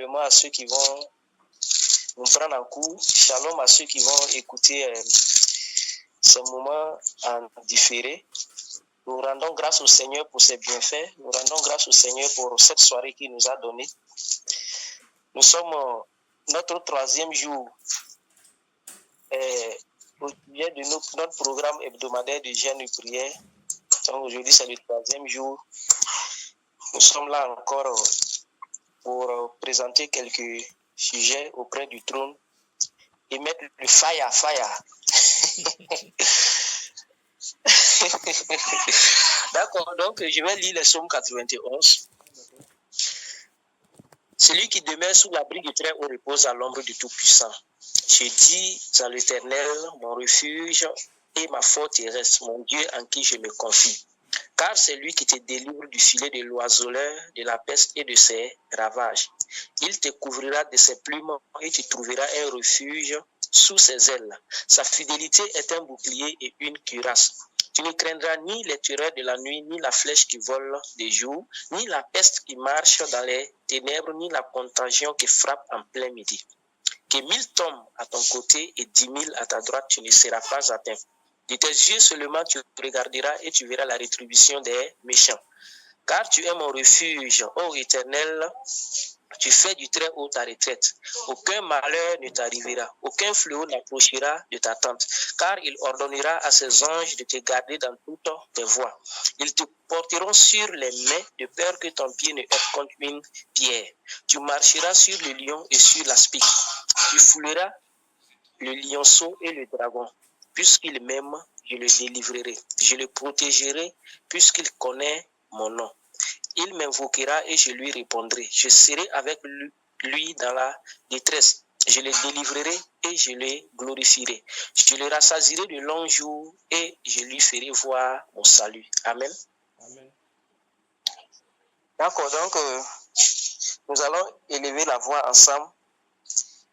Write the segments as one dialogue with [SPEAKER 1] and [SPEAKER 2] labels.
[SPEAKER 1] également à ceux qui vont nous prendre en cours. Shalom à ceux qui vont écouter ce moment en différé. Nous rendons grâce au Seigneur pour ses bienfaits. Nous rendons grâce au Seigneur pour cette soirée qu'il nous a donnée. Nous sommes notre 3e jour au sujet de notre programme hebdomadaire de jeûne et prière. Donc aujourd'hui, c'est le 3e jour. Nous sommes là encore pour présenter quelques sujets auprès du trône et mettre le fire. D'accord, donc je vais lire le psaume 91. Celui qui demeure sous l'abri du Très-Haut repose à l'ombre du Tout-Puissant. Je dis à l'Éternel, mon refuge et ma forteresse, mon Dieu en qui je me confie. Car c'est lui qui te délivre du filet de l'oiseleur, de la peste et de ses ravages. Il te couvrira de ses plumes et tu trouveras un refuge sous ses ailes. Sa fidélité est un bouclier et une cuirasse. Tu ne craindras ni les terreurs de la nuit, ni la flèche qui vole de jour, ni la peste qui marche dans les ténèbres, ni la contagion qui frappe en plein midi. Que 1000 tombent à ton côté et 10 000 à ta droite, tu ne seras pas atteint. De tes yeux seulement tu regarderas et tu verras la rétribution des méchants. Car tu es mon refuge, ô Éternel, tu fais du Très-Haut ta retraite. Aucun malheur ne t'arrivera, aucun fléau n'approchera de ta tente, car il ordonnera à ses anges de te garder dans toutes tes voies. Ils te porteront sur les mains de peur que ton pied ne heurte contre une pierre. Tu marcheras sur le lion et sur l'aspic. Tu fouleras le lionceau et le dragon. Puisqu'il m'aime, je le délivrerai. Je le protégerai puisqu'il connaît mon nom. Il m'invoquera et je lui répondrai. Je serai avec lui dans la détresse. Je le délivrerai et je le glorifierai. Je le rassasierai de longs jours et je lui ferai voir mon salut. Amen.
[SPEAKER 2] Amen.
[SPEAKER 1] D'accord, donc nous allons élever la voix ensemble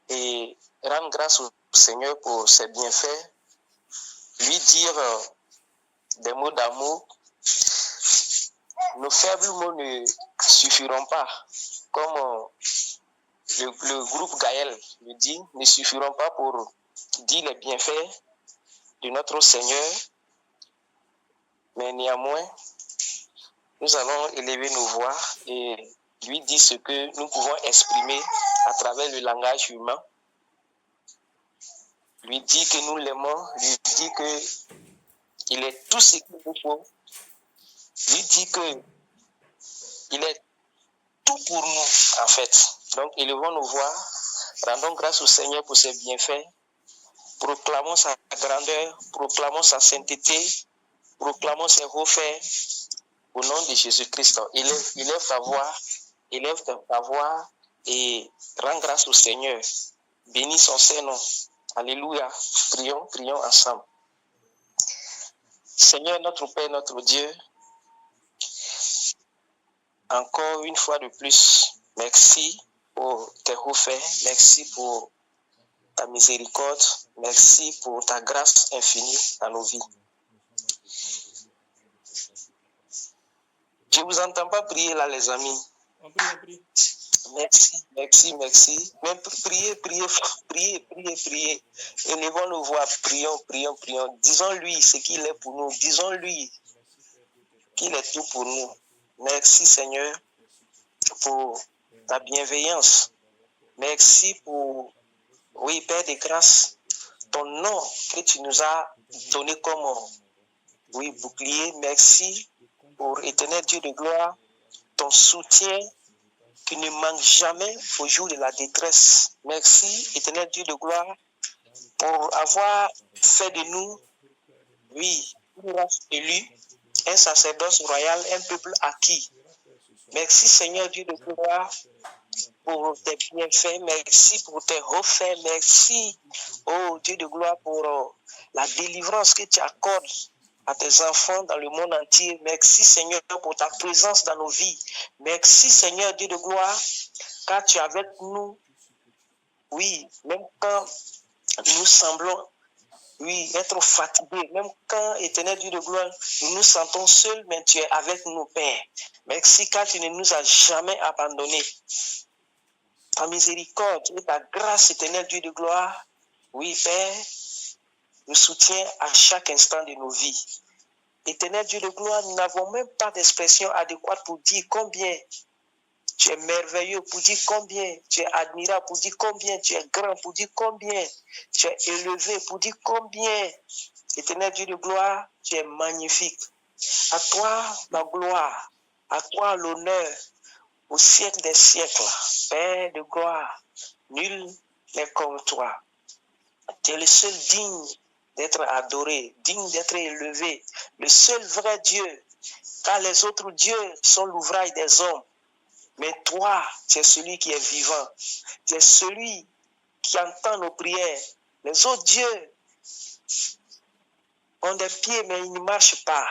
[SPEAKER 1] et rendre grâce au Seigneur pour ses bienfaits, lui dire des mots d'amour. Nos faibles mots ne suffiront pas, comme le groupe Gaël le dit, ne suffiront pas pour dire les bienfaits de notre Seigneur, mais néanmoins, nous allons élever nos voix et lui dire ce que nous pouvons exprimer à travers le langage humain, lui dire que nous l'aimons, lui dire qu'il est tout ce qu'il nous faut, lui dire qu'il est tout pour nous, en fait. Donc, élevons nos voix, rendons grâce au Seigneur pour ses bienfaits, proclamons sa grandeur, proclamons sa sainteté, proclamons ses hauts faits au nom de Jésus-Christ. Élève ta voix et rends grâce au Seigneur. Bénis son Saint-Nom. Alléluia. Prions ensemble. Seigneur, notre Père, notre Dieu, encore une fois de plus, merci pour tes hauts faits, merci pour ta miséricorde, merci pour ta grâce infinie dans nos vies. Je ne vous entends pas prier là, les amis.
[SPEAKER 2] On prie.
[SPEAKER 1] Merci. Même priez. Élevons nos voix, prions. Disons-lui ce qu'il est pour nous. Disons-lui qu'il est tout pour nous. Merci Seigneur pour ta bienveillance. Merci pour, oui, Père de grâce, ton nom que tu nous as donné comme, oui, bouclier. Merci pour éternel Dieu de gloire, ton soutien qui ne manque jamais au jour de la détresse. Merci, éternel Dieu de gloire, pour avoir fait de nous, oui, une race élue, un sacerdoce royal, un peuple acquis. Merci, Seigneur Dieu de gloire, pour tes bienfaits. Merci pour tes hauts faits. Merci, oh Dieu de gloire, pour la délivrance que tu accordes à tes enfants dans le monde entier. Merci Seigneur pour ta présence dans nos vies. Merci Seigneur Dieu de gloire, car tu es avec nous. Oui, même quand nous semblons, oui, être fatigués, même quand, éternel Dieu de gloire, nous nous sentons seuls, mais tu es avec nous, Père. Merci car tu ne nous as jamais abandonnés. ta miséricorde et ta grâce, éternel Dieu de gloire, oui, Père, nous soutient à chaque instant de nos vies. Éternel Dieu de gloire, nous n'avons même pas d'expression adéquate pour dire combien tu es merveilleux, pour dire combien tu es admirable, pour dire combien tu es grand, pour dire combien tu es élevé, pour dire combien, éternel Dieu de gloire, tu es magnifique. À toi la gloire, à toi l'honneur, au siècle des siècles. Père de gloire, nul n'est comme toi. Tu es le seul digne d'être adoré, digne d'être élevé, le seul vrai Dieu, car les autres dieux sont l'ouvrage des hommes. Mais toi, tu es celui qui est vivant, tu es celui qui entend nos prières. Les autres dieux ont des pieds, mais ils ne marchent pas.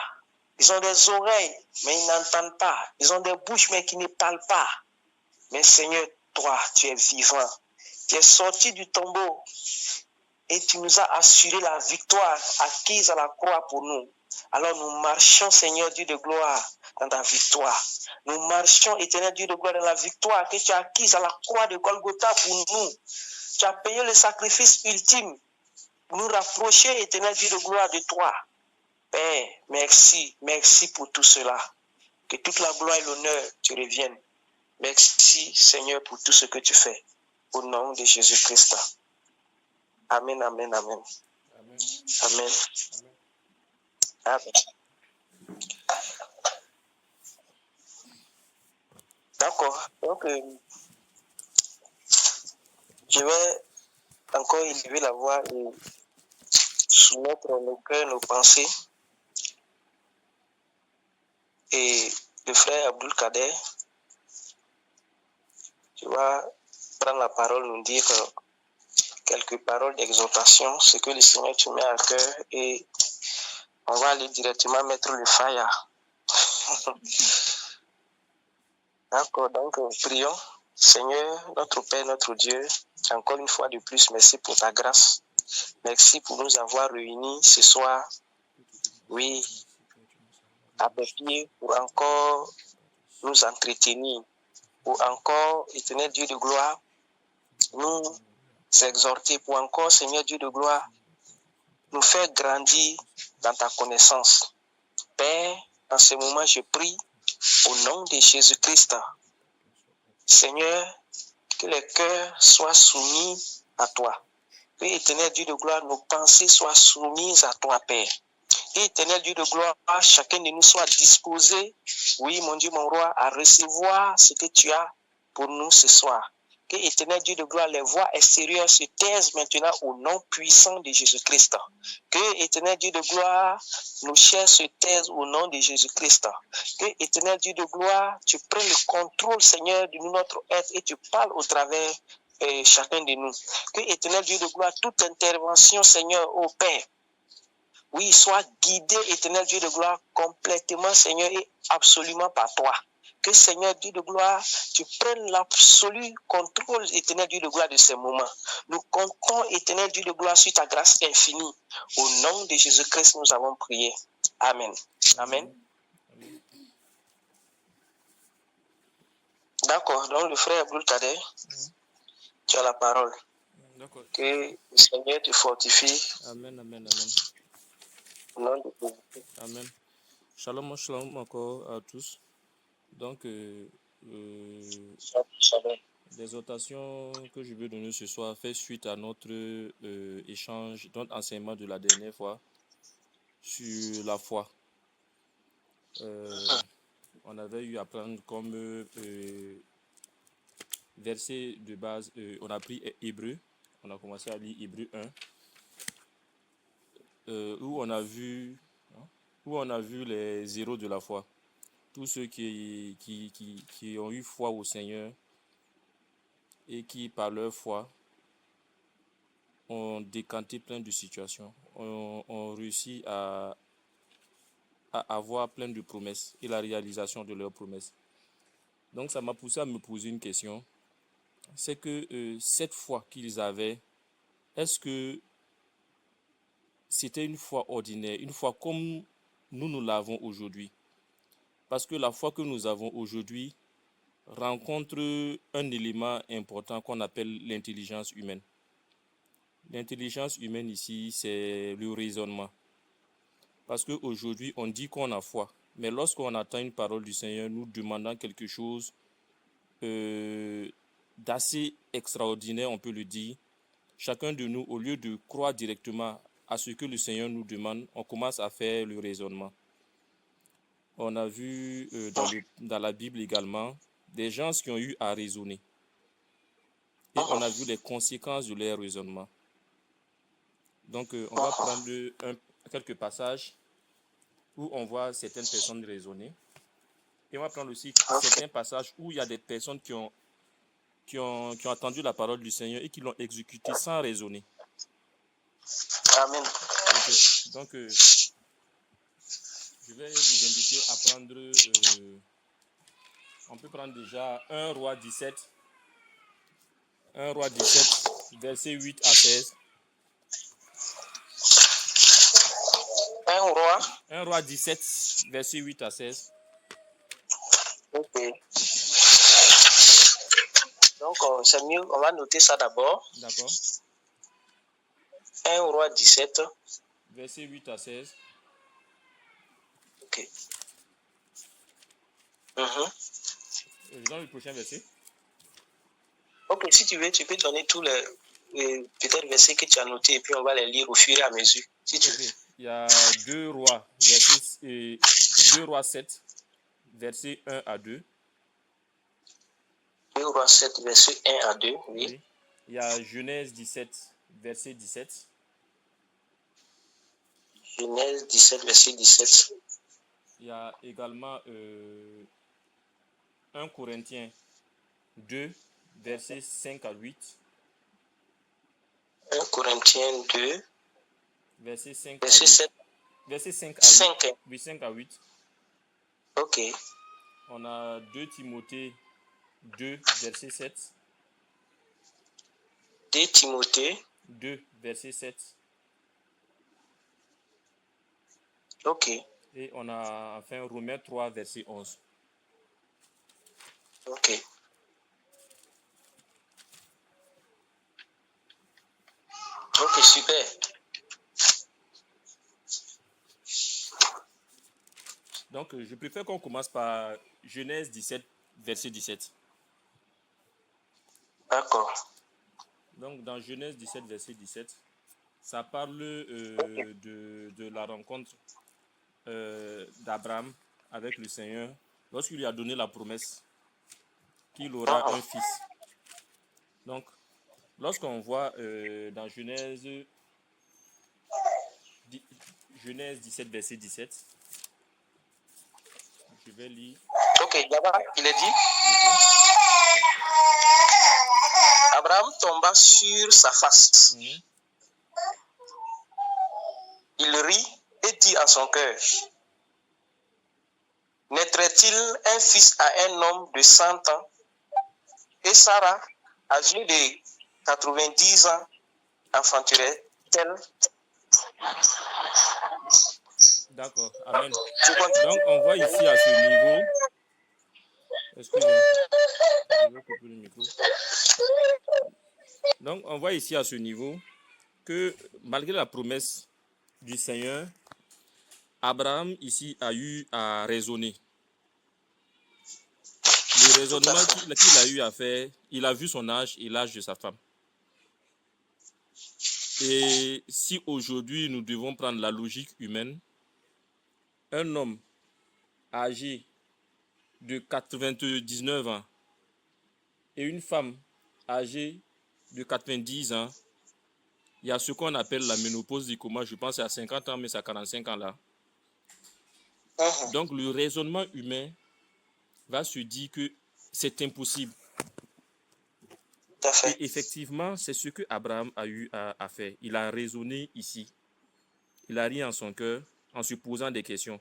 [SPEAKER 1] Ils ont des oreilles, mais ils n'entendent pas. Ils ont des bouches, mais qui ne parlent pas. Mais Seigneur, toi, tu es vivant. Tu es sorti du tombeau et tu nous as assuré la victoire acquise à la croix pour nous. Alors nous marchons, Seigneur Dieu de gloire, dans ta victoire. Nous marchons, éternel Dieu de gloire, dans la victoire que tu as acquise à la croix de Golgotha pour nous. Tu as payé le sacrifice ultime pour nous rapprocher, éternel Dieu de gloire, de toi. Père, merci, merci pour tout cela. Que toute la gloire et l'honneur te reviennent. Merci, Seigneur, pour tout ce que tu fais. Au nom de Jésus-Christ. Amen, amen, amen.
[SPEAKER 2] Amen.
[SPEAKER 1] Amen.
[SPEAKER 2] Amen.
[SPEAKER 1] Amen. D'accord. Donc, je vais encore élever la voix et soumettre nos cœurs, nos pensées. Et le frère Abdul Kader, tu vas prendre la parole, nous dire quelques paroles d'exhortation, ce que le Seigneur te met à cœur, et on va aller directement mettre le fire. D'accord, donc prions. Seigneur, notre Père, notre Dieu, encore une fois de plus, merci pour ta grâce. Merci pour nous avoir réunis ce soir, oui, à tes pieds, pour encore nous entretenir, pour encore, éternel Dieu de gloire, nous exhorter, pour encore, Seigneur Dieu de gloire, nous faire grandir dans ta connaissance. Père, en ce moment, je prie au nom de Jésus-Christ. Seigneur, que les cœurs soient soumis à toi. Que, éternel Dieu de gloire, nos pensées soient soumises à toi, Père. Et éternel Dieu de gloire, chacun de nous soit disposé, oui, mon Dieu, mon roi, à recevoir ce que tu as pour nous ce soir. Que, éternel Dieu de gloire, les voix extérieures se taisent maintenant au nom puissant de Jésus-Christ. Que, éternel Dieu de gloire, nos chairs se taisent au nom de Jésus-Christ. Que, éternel Dieu de gloire, tu prennes le contrôle, Seigneur, de notre être et tu parles au travers chacun de nous. Que, éternel Dieu de gloire, toute intervention, Seigneur, au Père, oui, sois guidé, éternel Dieu de gloire, complètement, Seigneur, et absolument par toi. Que, Seigneur Dieu de gloire, tu prennes l'absolu contrôle, éternel Dieu de gloire, de ces moments. Nous comptons, éternel Dieu de gloire, sur ta grâce infinie. Au nom de Jésus-Christ, nous avons prié. Amen. Amen.
[SPEAKER 2] Amen.
[SPEAKER 1] D'accord, donc le frère Abdul Kader, tu as la parole.
[SPEAKER 2] D'accord.
[SPEAKER 1] Que le Seigneur te fortifie.
[SPEAKER 2] Amen, amen, amen.
[SPEAKER 1] Au nom de Jésus.
[SPEAKER 2] Amen. Shalom, shalom encore à tous. Donc,
[SPEAKER 1] Shalom.
[SPEAKER 2] l'exhortation que je veux donner ce soir fait suite à notre échange, notre enseignement de la dernière fois sur la foi. On avait eu à prendre comme verset de base, on a pris Hébreu, on a commencé à lire Hébreu 1, où on a vu les héros de la foi. Tous ceux qui ont eu foi au Seigneur et qui, par leur foi, ont décanté plein de situations, ont réussi à avoir plein de promesses et la réalisation de leurs promesses. Donc ça m'a poussé à me poser une question. C'est que cette foi qu'ils avaient, est-ce que c'était une foi ordinaire, une foi comme nous l'avons aujourd'hui? Parce que la foi que nous avons aujourd'hui rencontre un élément important qu'on appelle l'intelligence humaine. L'intelligence humaine ici, c'est le raisonnement. Parce qu'aujourd'hui, on dit qu'on a foi. Mais lorsqu'on attend une parole du Seigneur nous demandant quelque chose d'assez extraordinaire, on peut le dire, chacun de nous, au lieu de croire directement à ce que le Seigneur nous demande, on commence à faire le raisonnement. On a vu dans la Bible également des gens qui ont eu à raisonner. Et on a vu les conséquences de leur raisonnement. Donc, on va prendre quelques passages où on voit certaines personnes raisonner. Et on va prendre aussi certains passages où il y a des personnes qui ont entendu la parole du Seigneur et qui l'ont exécutée sans raisonner.
[SPEAKER 1] Amen.
[SPEAKER 2] Okay. Donc, je vais vous inviter à prendre, on peut prendre déjà 1 Roi 17, 1 Roi 17, versets 8 à 16. 1 Roi 17, versets 8 à 16.
[SPEAKER 1] Ok. Donc, c'est mieux, on va noter ça d'abord.
[SPEAKER 2] D'accord.
[SPEAKER 1] 1 Roi 17.
[SPEAKER 2] Versets 8 à 16.
[SPEAKER 1] Ok.
[SPEAKER 2] Je donne le prochain verset.
[SPEAKER 1] Ok, si tu veux, tu peux donner tous les peut-être versets que tu as notés et puis on va les lire au fur et à mesure. Si tu veux.
[SPEAKER 2] Il y a 2 Rois, 2 Rois 7, versets 1 à 2.
[SPEAKER 1] 2 Rois 7, versets 1 à 2, oui.
[SPEAKER 2] Il y a Genèse 17, verset 17.
[SPEAKER 1] Genèse 17, verset 17.
[SPEAKER 2] Il y a également 1 Corinthiens 2, versets 5 à 8.
[SPEAKER 1] 1 Corinthiens 2,
[SPEAKER 2] verset 5
[SPEAKER 1] verset
[SPEAKER 2] à 8.
[SPEAKER 1] 7.
[SPEAKER 2] Verset 5 à
[SPEAKER 1] 5.
[SPEAKER 2] 8. Oui, 5 à 8.
[SPEAKER 1] Ok.
[SPEAKER 2] On a 2 Timothée 2, verset 7.
[SPEAKER 1] 2 Timothée
[SPEAKER 2] 2, verset 7.
[SPEAKER 1] Ok.
[SPEAKER 2] Et on a enfin Romains 3, verset 11.
[SPEAKER 1] Ok. Ok, super.
[SPEAKER 2] Donc, je préfère qu'on commence par Genèse 17, verset 17.
[SPEAKER 1] D'accord.
[SPEAKER 2] Donc, dans Genèse 17, verset 17, ça parle de la rencontre d'Abraham avec le Seigneur lorsqu'il lui a donné la promesse qu'il aura un fils. Donc, lorsqu'on voit dans Genèse 17, verset 17, je vais lire.
[SPEAKER 1] Ok, là-bas, il est dit. Abraham tomba sur sa face. Il rit et dit en son cœur, naîtrait-il un fils à un homme de 100 ans? Et Sarah, âgée de 90 ans, enfanterait-elle?
[SPEAKER 2] D'accord, amen. Donc, on voit ici à ce niveau, excusez-moi, je vais couper le micro. Donc, on voit ici à ce niveau que malgré la promesse du Seigneur, Abraham ici a eu à raisonner. Le raisonnement qu'il a eu à faire, il a vu son âge et l'âge de sa femme. Et si aujourd'hui nous devons prendre la logique humaine, un homme âgé de 99 ans et une femme âgée de 90 ans, il y a ce qu'on appelle la ménopause du coma, je pense à 50 ans, mais c'est à 45 ans là. Donc le raisonnement humain va se dire que c'est impossible. Et effectivement, c'est ce que Abraham a eu à faire. Il a raisonné ici. Il a ri en son cœur en se posant des questions.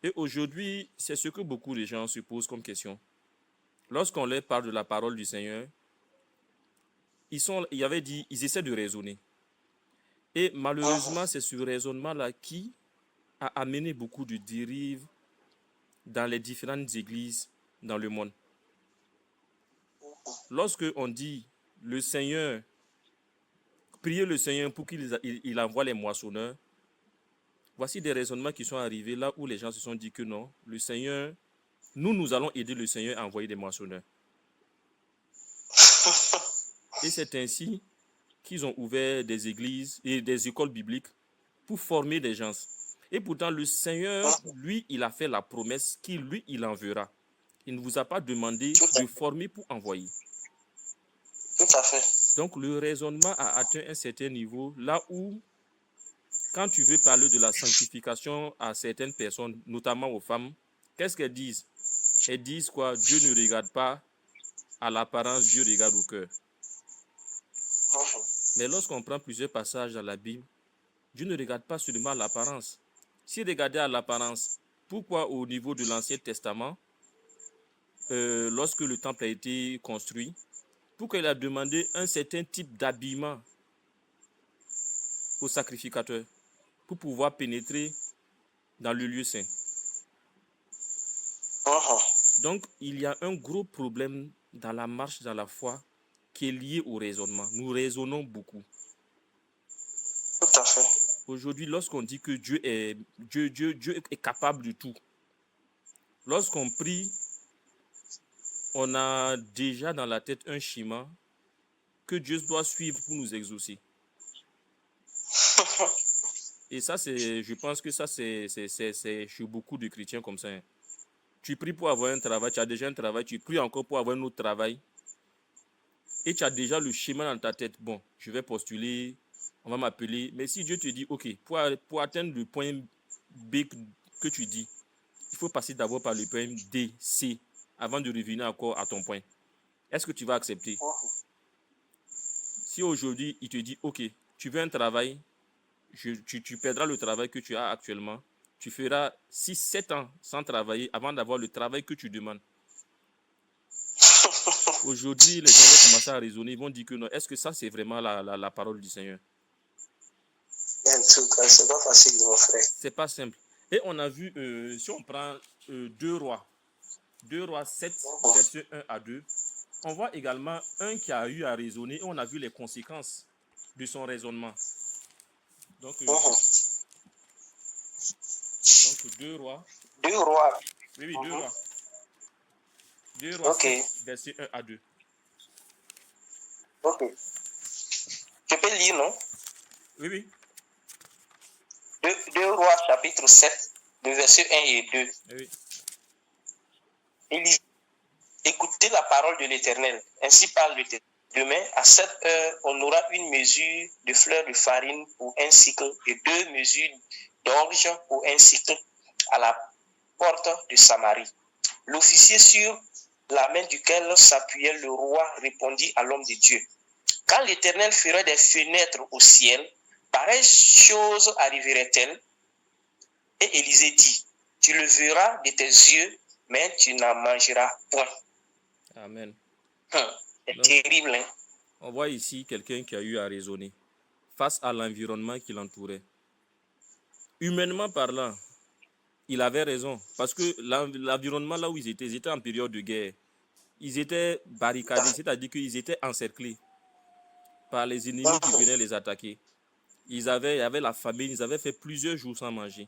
[SPEAKER 2] Et aujourd'hui, c'est ce que beaucoup de gens se posent comme question. Lorsqu'on leur parle de la parole du Seigneur, ils essaient de raisonner. Et malheureusement, c'est ce raisonnement-là qui a amené beaucoup de dérives dans les différentes églises dans le monde. lorsque on dit le Seigneur, prier le Seigneur pour qu'il envoie les moissonneurs, voici des raisonnements qui sont arrivés là où les gens se sont dit que non, le Seigneur, nous allons aider le Seigneur à envoyer des moissonneurs. Et c'est ainsi qu'ils ont ouvert des églises et des écoles bibliques pour former des gens. Et pourtant, le Seigneur, lui, il a fait la promesse qu'il, lui, il enverra. Il ne vous a pas demandé de former pour envoyer.
[SPEAKER 1] Tout à fait.
[SPEAKER 2] Donc, le raisonnement a atteint un certain niveau, là où, quand tu veux parler de la sanctification à certaines personnes, notamment aux femmes, qu'est-ce qu'elles disent? Elles disent quoi? Dieu ne regarde pas à l'apparence, Dieu regarde au cœur. Mais lorsqu'on prend plusieurs passages dans la Bible, Dieu ne regarde pas seulement à l'apparence. S'il regardait à l'apparence, pourquoi au niveau de l'Ancien Testament, lorsque le temple a été construit, pourquoi il a demandé un certain type d'habillement au sacrificateur pour pouvoir pénétrer dans le lieu saint? Donc, il y a un gros problème dans la marche, dans la foi, qui est lié au raisonnement. Nous raisonnons beaucoup.
[SPEAKER 1] Tout à fait.
[SPEAKER 2] Aujourd'hui, lorsqu'on dit que Dieu est capable de tout, lorsqu'on prie, on a déjà dans la tête un schéma que Dieu doit suivre pour nous exaucer. Et ça, je pense que ça, c'est chez beaucoup de chrétiens comme ça. Hein. Tu pries pour avoir un travail, tu as déjà un travail, tu pries encore pour avoir un autre travail. Et tu as déjà le schéma dans ta tête. Bon, je vais postuler, on va m'appeler. Mais si Dieu te dit, OK, pour atteindre le point B que tu dis, il faut passer d'abord par le point D, C, avant de revenir encore à ton point. Est-ce que tu vas accepter? Si aujourd'hui, il te dit, OK, tu veux un travail, tu perdras le travail que tu as actuellement. Tu feras 6-7 ans sans travailler avant d'avoir le travail que tu demandes. Aujourd'hui, les gens vont commencer à raisonner, ils vont dire que non, est-ce que ça, c'est vraiment la parole du Seigneur?
[SPEAKER 1] En tout cas, c'est pas facile, mon frère.
[SPEAKER 2] C'est pas simple. Et on a vu, si on prend 2 Rois 7, verset 1 à 2, on voit également un qui a eu à raisonner et on a vu les conséquences de son raisonnement. Donc, 2 Rois.
[SPEAKER 1] 2 Rois.
[SPEAKER 2] Oui, 2 Rois. 2 Rois 7, verset 1 à 2.
[SPEAKER 1] Ok. Je peux lire, non?
[SPEAKER 2] Oui, oui.
[SPEAKER 1] 2 Rois, chapitre 7, de verset 1 et 2.
[SPEAKER 2] Oui.
[SPEAKER 1] Il dit, écoutez la parole de l'Éternel. Ainsi parle l'Éternel. Demain, à 7 heures, on aura une mesure de fleurs de farine pour un cycle et 2 mesures d'orge pour un cycle à la porte de Samarie. L'officier sur la main duquel s'appuyait le roi répondit à l'homme de Dieu. Quand l'Éternel ferait des fenêtres au ciel, pareille chose arriverait-elle? Et Élisée dit, tu le verras de tes yeux, mais tu n'en mangeras point.
[SPEAKER 2] Amen.
[SPEAKER 1] C'est terrible, hein?
[SPEAKER 2] On voit ici quelqu'un qui a eu à raisonner face à l'environnement qui l'entourait. Humainement parlant, il avait raison. Parce que l'environnement là où ils étaient en période de guerre. Ils étaient barricadés, c'est-à-dire qu'ils étaient encerclés par les ennemis qui venaient les attaquer. Il y avait la famine, ils avaient fait plusieurs jours sans manger.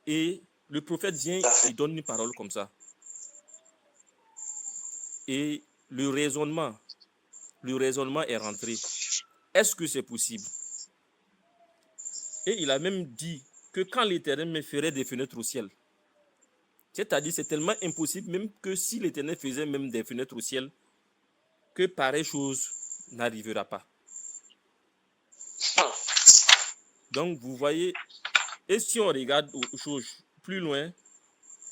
[SPEAKER 2] Et le prophète vient, il donne une parole comme ça. Et le raisonnement est rentré. Est-ce que c'est possible? Et il a même dit que quand l'Éternel me ferait des fenêtres au ciel, c'est-à-dire c'est tellement impossible, même que si l'Éternel faisait même des fenêtres au ciel, que pareille chose n'arrivera pas. Donc vous voyez, et si on regarde aux choses plus loin,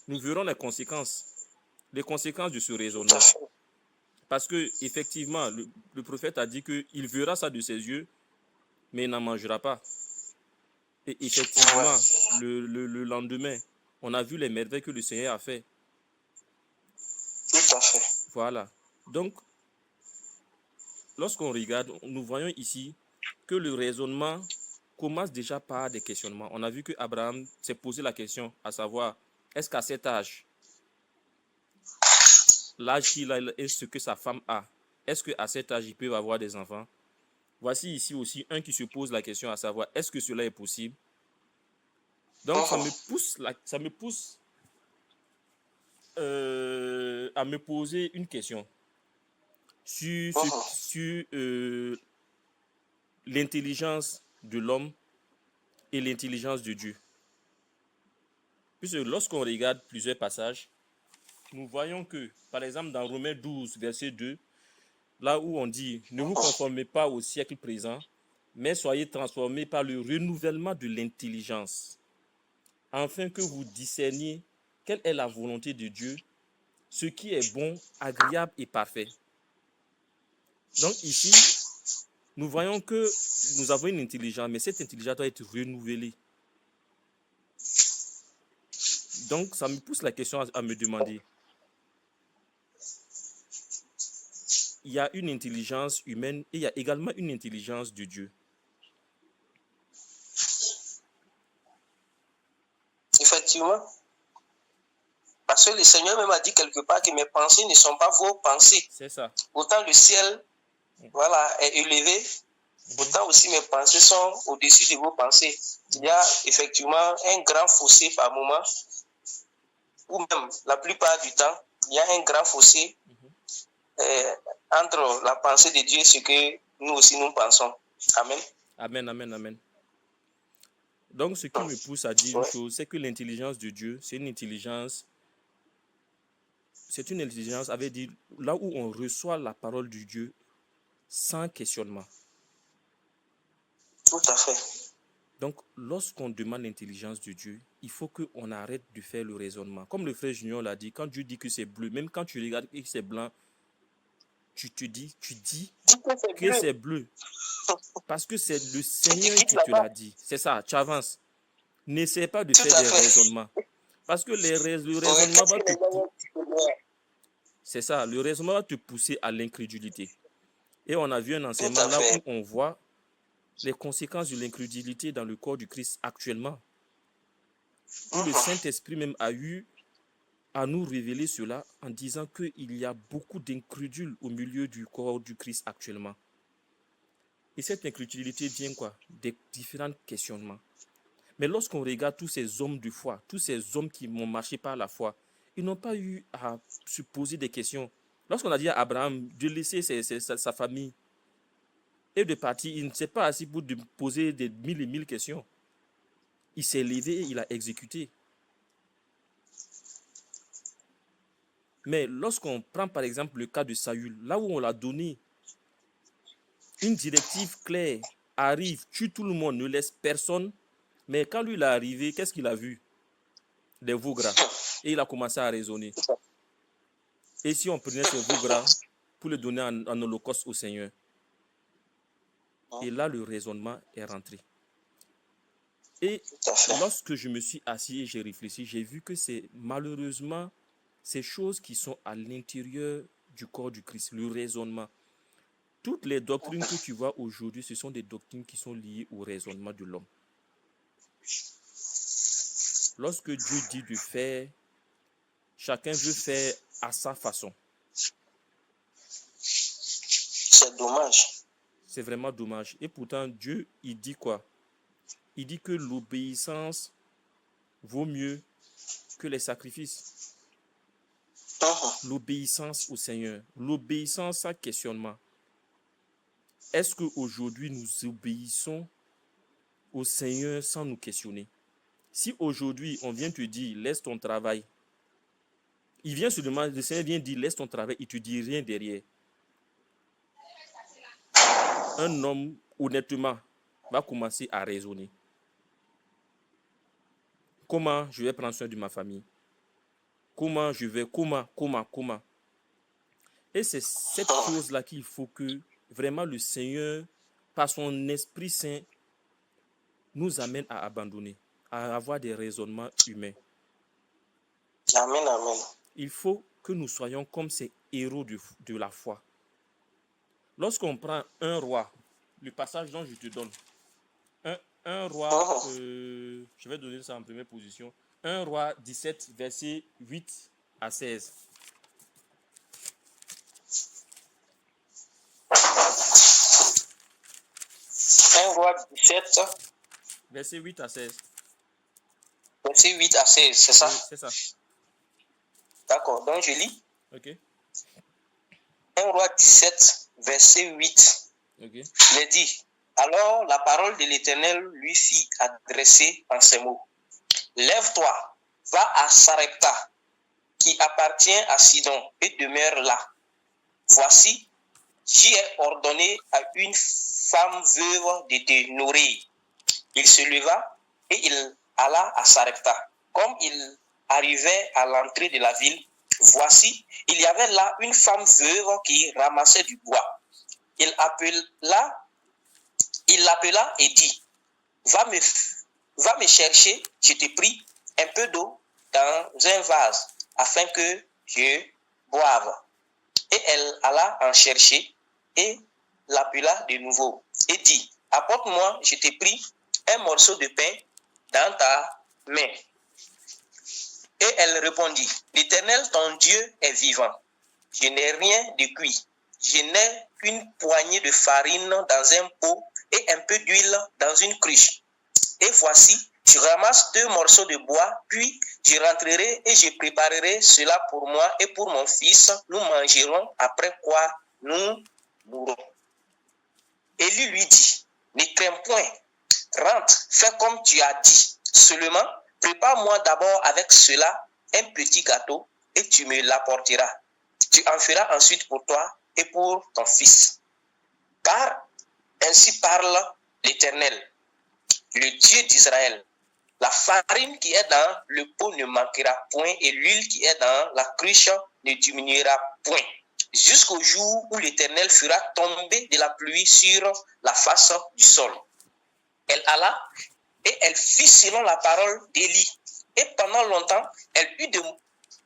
[SPEAKER 2] nous verrons les conséquences de ce raisonnement. Parce que effectivement, le prophète a dit qu'il verra ça de ses yeux, mais il n'en mangera pas. Et effectivement, le lendemain, on a vu les merveilles que le Seigneur a fait.
[SPEAKER 1] Tout à fait.
[SPEAKER 2] Voilà. Donc, lorsqu'on regarde, nous voyons ici que le raisonnement commence déjà par des questionnements. On a vu que Abraham s'est posé la question, à savoir, est-ce qu'à cet âge, l'âge qu'il a est ce que sa femme a, est-ce qu'à cet âge, ils peuvent avoir des enfants? Voici ici aussi un qui se pose la question à savoir, est-ce que cela est possible? Donc, ça me pousse à me poser une question sur l'intelligence de l'homme et l'intelligence de Dieu. Puisque lorsqu'on regarde plusieurs passages, nous voyons que, par exemple, dans Romains 12, verset 2, là où on dit « Ne vous conformez pas au siècle présent, mais soyez transformés par le renouvellement de l'intelligence, afin que vous discerniez quelle est la volonté de Dieu, ce qui est bon, agréable et parfait. » Donc ici, nous voyons que nous avons une intelligence, mais cette intelligence doit être renouvelée. Donc, ça me pousse la question à me demander, il y a une intelligence humaine et il y a également une intelligence de Dieu.
[SPEAKER 1] Effectivement. Parce que le Seigneur même a dit quelque part que mes pensées ne sont pas vos pensées.
[SPEAKER 2] C'est ça.
[SPEAKER 1] Autant le ciel est élevé, autant aussi mes pensées sont au-dessus de vos pensées. Il y a effectivement un grand fossé par moment, ou même la plupart du temps, il y a un grand fossé entre la pensée de Dieu et ce que nous aussi nous pensons. Amen.
[SPEAKER 2] Amen, amen, amen. Donc, ce qui me pousse à dire une chose, c'est que l'intelligence de Dieu, c'est une intelligence avait dit, là où on reçoit la parole de Dieu sans questionnement.
[SPEAKER 1] Tout à fait.
[SPEAKER 2] Donc, lorsqu'on demande l'intelligence de Dieu, il faut qu'on arrête de faire le raisonnement. Comme le frère Junior l'a dit, quand Dieu dit que c'est bleu, même quand tu regardes que c'est blanc, tu dis que c'est bleu. Parce que c'est le Seigneur qui te l'a dit. C'est ça, tu avances. N'essaie pas de faire des raisonnements. Parce que le raisonnement va te pousser. C'est ça, le raisonnement va te pousser à l'incrédulité. Et on a vu un enseignement là où on voit les conséquences de l'incrédulité dans le corps du Christ actuellement. Où le Saint-Esprit même a eu à nous révéler cela en disant qu'il y a beaucoup d'incrédules au milieu du corps du Christ actuellement. Et cette incrédulité vient quoi? Des différents questionnements. Mais lorsqu'on regarde tous ces hommes de foi, tous ces hommes qui m'ont marché par la foi, ils n'ont pas eu à se poser des questions. Lorsqu'on a dit à Abraham de laisser sa famille et de partir, il ne s'est pas assis pour poser des mille et mille questions. Il s'est levé et il a exécuté. Mais lorsqu'on prend par exemple le cas de Saül, là où on l'a donné une directive claire, arrive, tue tout le monde, ne laisse personne, mais quand lui il est arrivé, qu'est-ce qu'il a vu? Des veaux gras. Et il a commencé à raisonner. Et si on prenait ces veaux gras pour le donner en holocauste au Seigneur? Et là, le raisonnement est rentré. Et lorsque je me suis assis et j'ai réfléchi, j'ai vu que c'est malheureusement ces choses qui sont à l'intérieur du corps du Christ, le raisonnement. Toutes les doctrines que tu vois aujourd'hui, ce sont des doctrines qui sont liées au raisonnement de l'homme. Lorsque Dieu dit de faire, chacun veut faire à sa façon.
[SPEAKER 1] C'est dommage.
[SPEAKER 2] C'est vraiment dommage. Et pourtant, Dieu, il dit quoi? Il dit que l'obéissance vaut mieux que les sacrifices. L'obéissance au Seigneur, l'obéissance sans questionnement. Est-ce qu'aujourd'hui, nous obéissons au Seigneur sans nous questionner? Si aujourd'hui, on vient te dire, laisse ton travail, il vient seulement, le Seigneur vient dire, laisse ton travail, il ne te dit rien derrière. Un homme, honnêtement, va commencer à raisonner. Comment je vais prendre soin de ma famille? Comment je vais, comment? Et c'est cette chose-là qu'il faut que vraiment le Seigneur, par son Esprit Saint, nous amène à abandonner, à avoir des raisonnements humains.
[SPEAKER 1] Amen, amen.
[SPEAKER 2] Il faut que nous soyons comme ces héros de la foi. Lorsqu'on prend un roi, le passage dont je te donne, un roi, je vais donner ça en première position, 1 Roi 17, versets 8 à 16.
[SPEAKER 1] 1 Roi 17,
[SPEAKER 2] Verset 8 à 16.
[SPEAKER 1] verset 8 à 16, c'est ça?
[SPEAKER 2] Oui, c'est ça.
[SPEAKER 1] D'accord, donc je lis.
[SPEAKER 2] Ok.
[SPEAKER 1] 1 Roi 17, verset 8.
[SPEAKER 2] Ok.
[SPEAKER 1] Il est dit, alors la parole de l'Éternel lui fit adresser en ces mots. Lève-toi, va à Sarepta, qui appartient à Sidon, et demeure là. Voici, j'y ai ordonné à une femme veuve de te nourrir. Il se leva et il alla à Sarepta. Comme il arrivait à l'entrée de la ville, voici, il y avait là une femme veuve qui ramassait du bois. Il l'appela et dit, va me chercher, je te prie, un peu d'eau dans un vase, afin que je boive. Et elle alla en chercher et l'appela de nouveau et dit, apporte-moi, je te prie, un morceau de pain dans ta main. Et elle répondit, l'Éternel, ton Dieu, est vivant. Je n'ai rien de cuit. Je n'ai qu'une poignée de farine dans un pot et un peu d'huile dans une cruche. Et voici, je ramasse 2 morceaux de bois, puis je rentrerai et je préparerai cela pour moi et pour mon fils. Nous mangerons, après quoi nous mourrons. Élie lui dit, ne crains point, rentre, fais comme tu as dit. Seulement, prépare-moi d'abord avec cela un petit gâteau et tu me l'apporteras. Tu en feras ensuite pour toi et pour ton fils. Car ainsi parle l'Éternel, le Dieu d'Israël. La farine qui est dans le pot ne manquera point et l'huile qui est dans la cruche ne diminuera point, jusqu'au jour où l'Éternel fera tomber de la pluie sur la face du sol. Elle alla et elle fit selon la parole d'Élie. Et pendant longtemps, elle eut de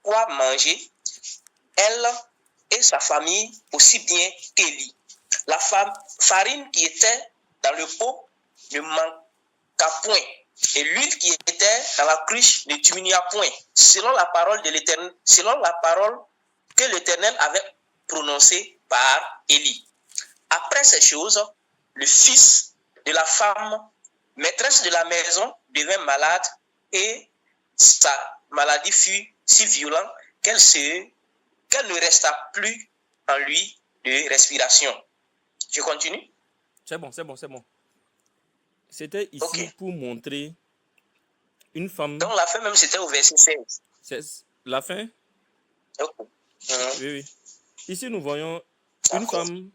[SPEAKER 1] quoi manger, elle et sa famille, aussi bien qu'Élie. La farine qui était dans le pot ne manqua point, et l'huile qui était dans la cruche ne diminua point, selon la parole de l'Éternel, selon la parole que l'Éternel avait prononcée par Élie. Après ces choses, le fils de la femme, maîtresse de la maison, devint malade et sa maladie fut si violente qu'elle ne resta plus en lui de respiration. Je continue?
[SPEAKER 2] C'est bon, c'est bon, c'est bon. C'était ici
[SPEAKER 1] Ok.
[SPEAKER 2] pour montrer une femme.
[SPEAKER 1] Donc la fin même, c'était au verset 16.
[SPEAKER 2] C'est la fin?
[SPEAKER 1] Ok.
[SPEAKER 2] Oui, oui. Ici, nous voyons une femme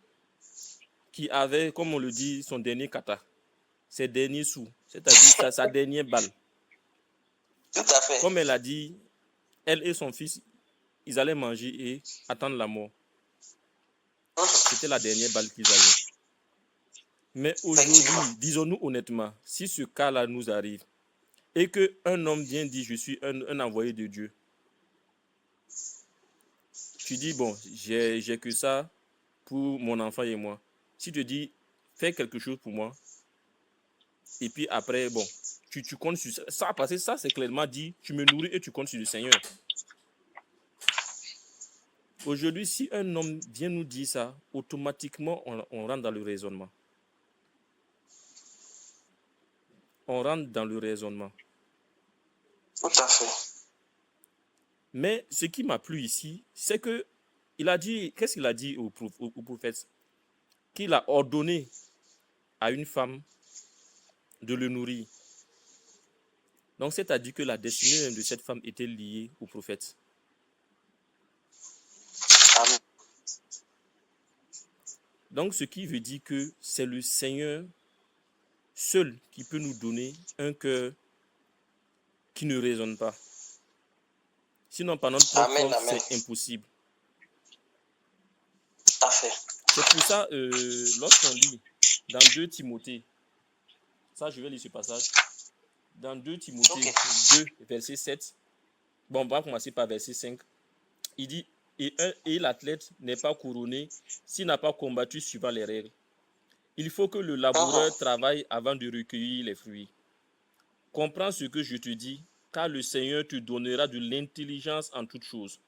[SPEAKER 2] qui avait, comme on le dit, son dernier kata, ses derniers sous, c'est-à-dire sa dernière balle.
[SPEAKER 1] Tout à fait.
[SPEAKER 2] Comme elle a dit, elle et son fils, ils allaient manger et attendre la mort. C'était la dernière balle qu'ils avaient. Mais aujourd'hui, disons-nous honnêtement, si ce cas-là nous arrive et qu'un homme vient dire je suis un envoyé de Dieu, tu dis bon, j'ai que ça pour mon enfant et moi. Si tu dis fais quelque chose pour moi, et puis après, bon, tu comptes sur ça, parce que ça, c'est clairement dit, tu me nourris et tu comptes sur le Seigneur. Aujourd'hui, si un homme vient nous dire ça, automatiquement, on rentre dans le raisonnement. On rentre dans le raisonnement.
[SPEAKER 1] Tout à fait.
[SPEAKER 2] Mais ce qui m'a plu ici, c'est que il a dit, qu'est-ce qu'il a dit au prophète? Qu'il a ordonné à une femme de le nourrir. Donc, c'est-à-dire que la destinée de cette femme était liée au prophète.
[SPEAKER 1] Amen.
[SPEAKER 2] Donc, ce qui veut dire que c'est le Seigneur seul qui peut nous donner un cœur qui ne raisonne pas. Sinon, par notre propre force, c'est impossible.
[SPEAKER 1] Tout à fait.
[SPEAKER 2] C'est pour ça, lorsqu'on lit dans 2 Timothée, ça, je vais lire ce passage. Dans 2 Timothée 2, verset 7, bon, on va commencer par verset 5. Il dit, et l'athlète n'est pas couronné s'il n'a pas combattu suivant les règles. Il faut que le laboureur travaille avant de recueillir les fruits. Comprends ce que je te dis, car le Seigneur te donnera de l'intelligence en toutes choses.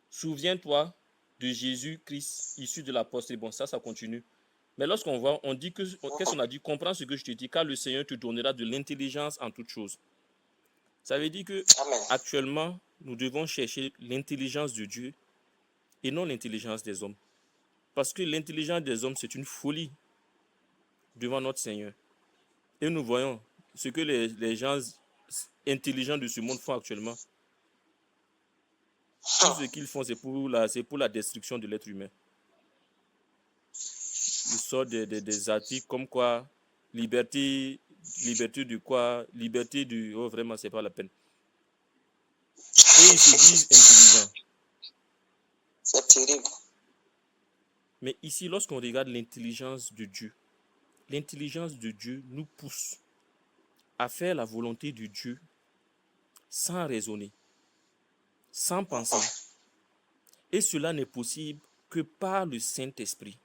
[SPEAKER 2] Souviens-toi de Jésus-Christ, issu de l'apôtre. Bon, ça continue. Mais lorsqu'on voit, on dit que, qu'est-ce qu'on a dit? Comprends ce que je te dis, car le Seigneur te donnera de l'intelligence en toutes choses. Ça veut dire que
[SPEAKER 1] Amen.
[SPEAKER 2] actuellement, nous devons chercher l'intelligence de Dieu et non l'intelligence des hommes. Parce que l'intelligence des hommes, c'est une folie devant notre Seigneur. Et nous voyons ce que les gens intelligents de ce monde font actuellement. Tout ce qu'ils font, c'est pour la destruction de l'être humain. Ils sortent des articles comme quoi liberté de quoi? Liberté de... Oh, vraiment, c'est pas la peine. Et ils se disent intelligents.
[SPEAKER 1] C'est terrible.
[SPEAKER 2] Mais ici, lorsqu'on regarde l'intelligence de Dieu nous pousse à faire la volonté de Dieu sans raisonner, sans penser. Et cela n'est possible que par le Saint-Esprit.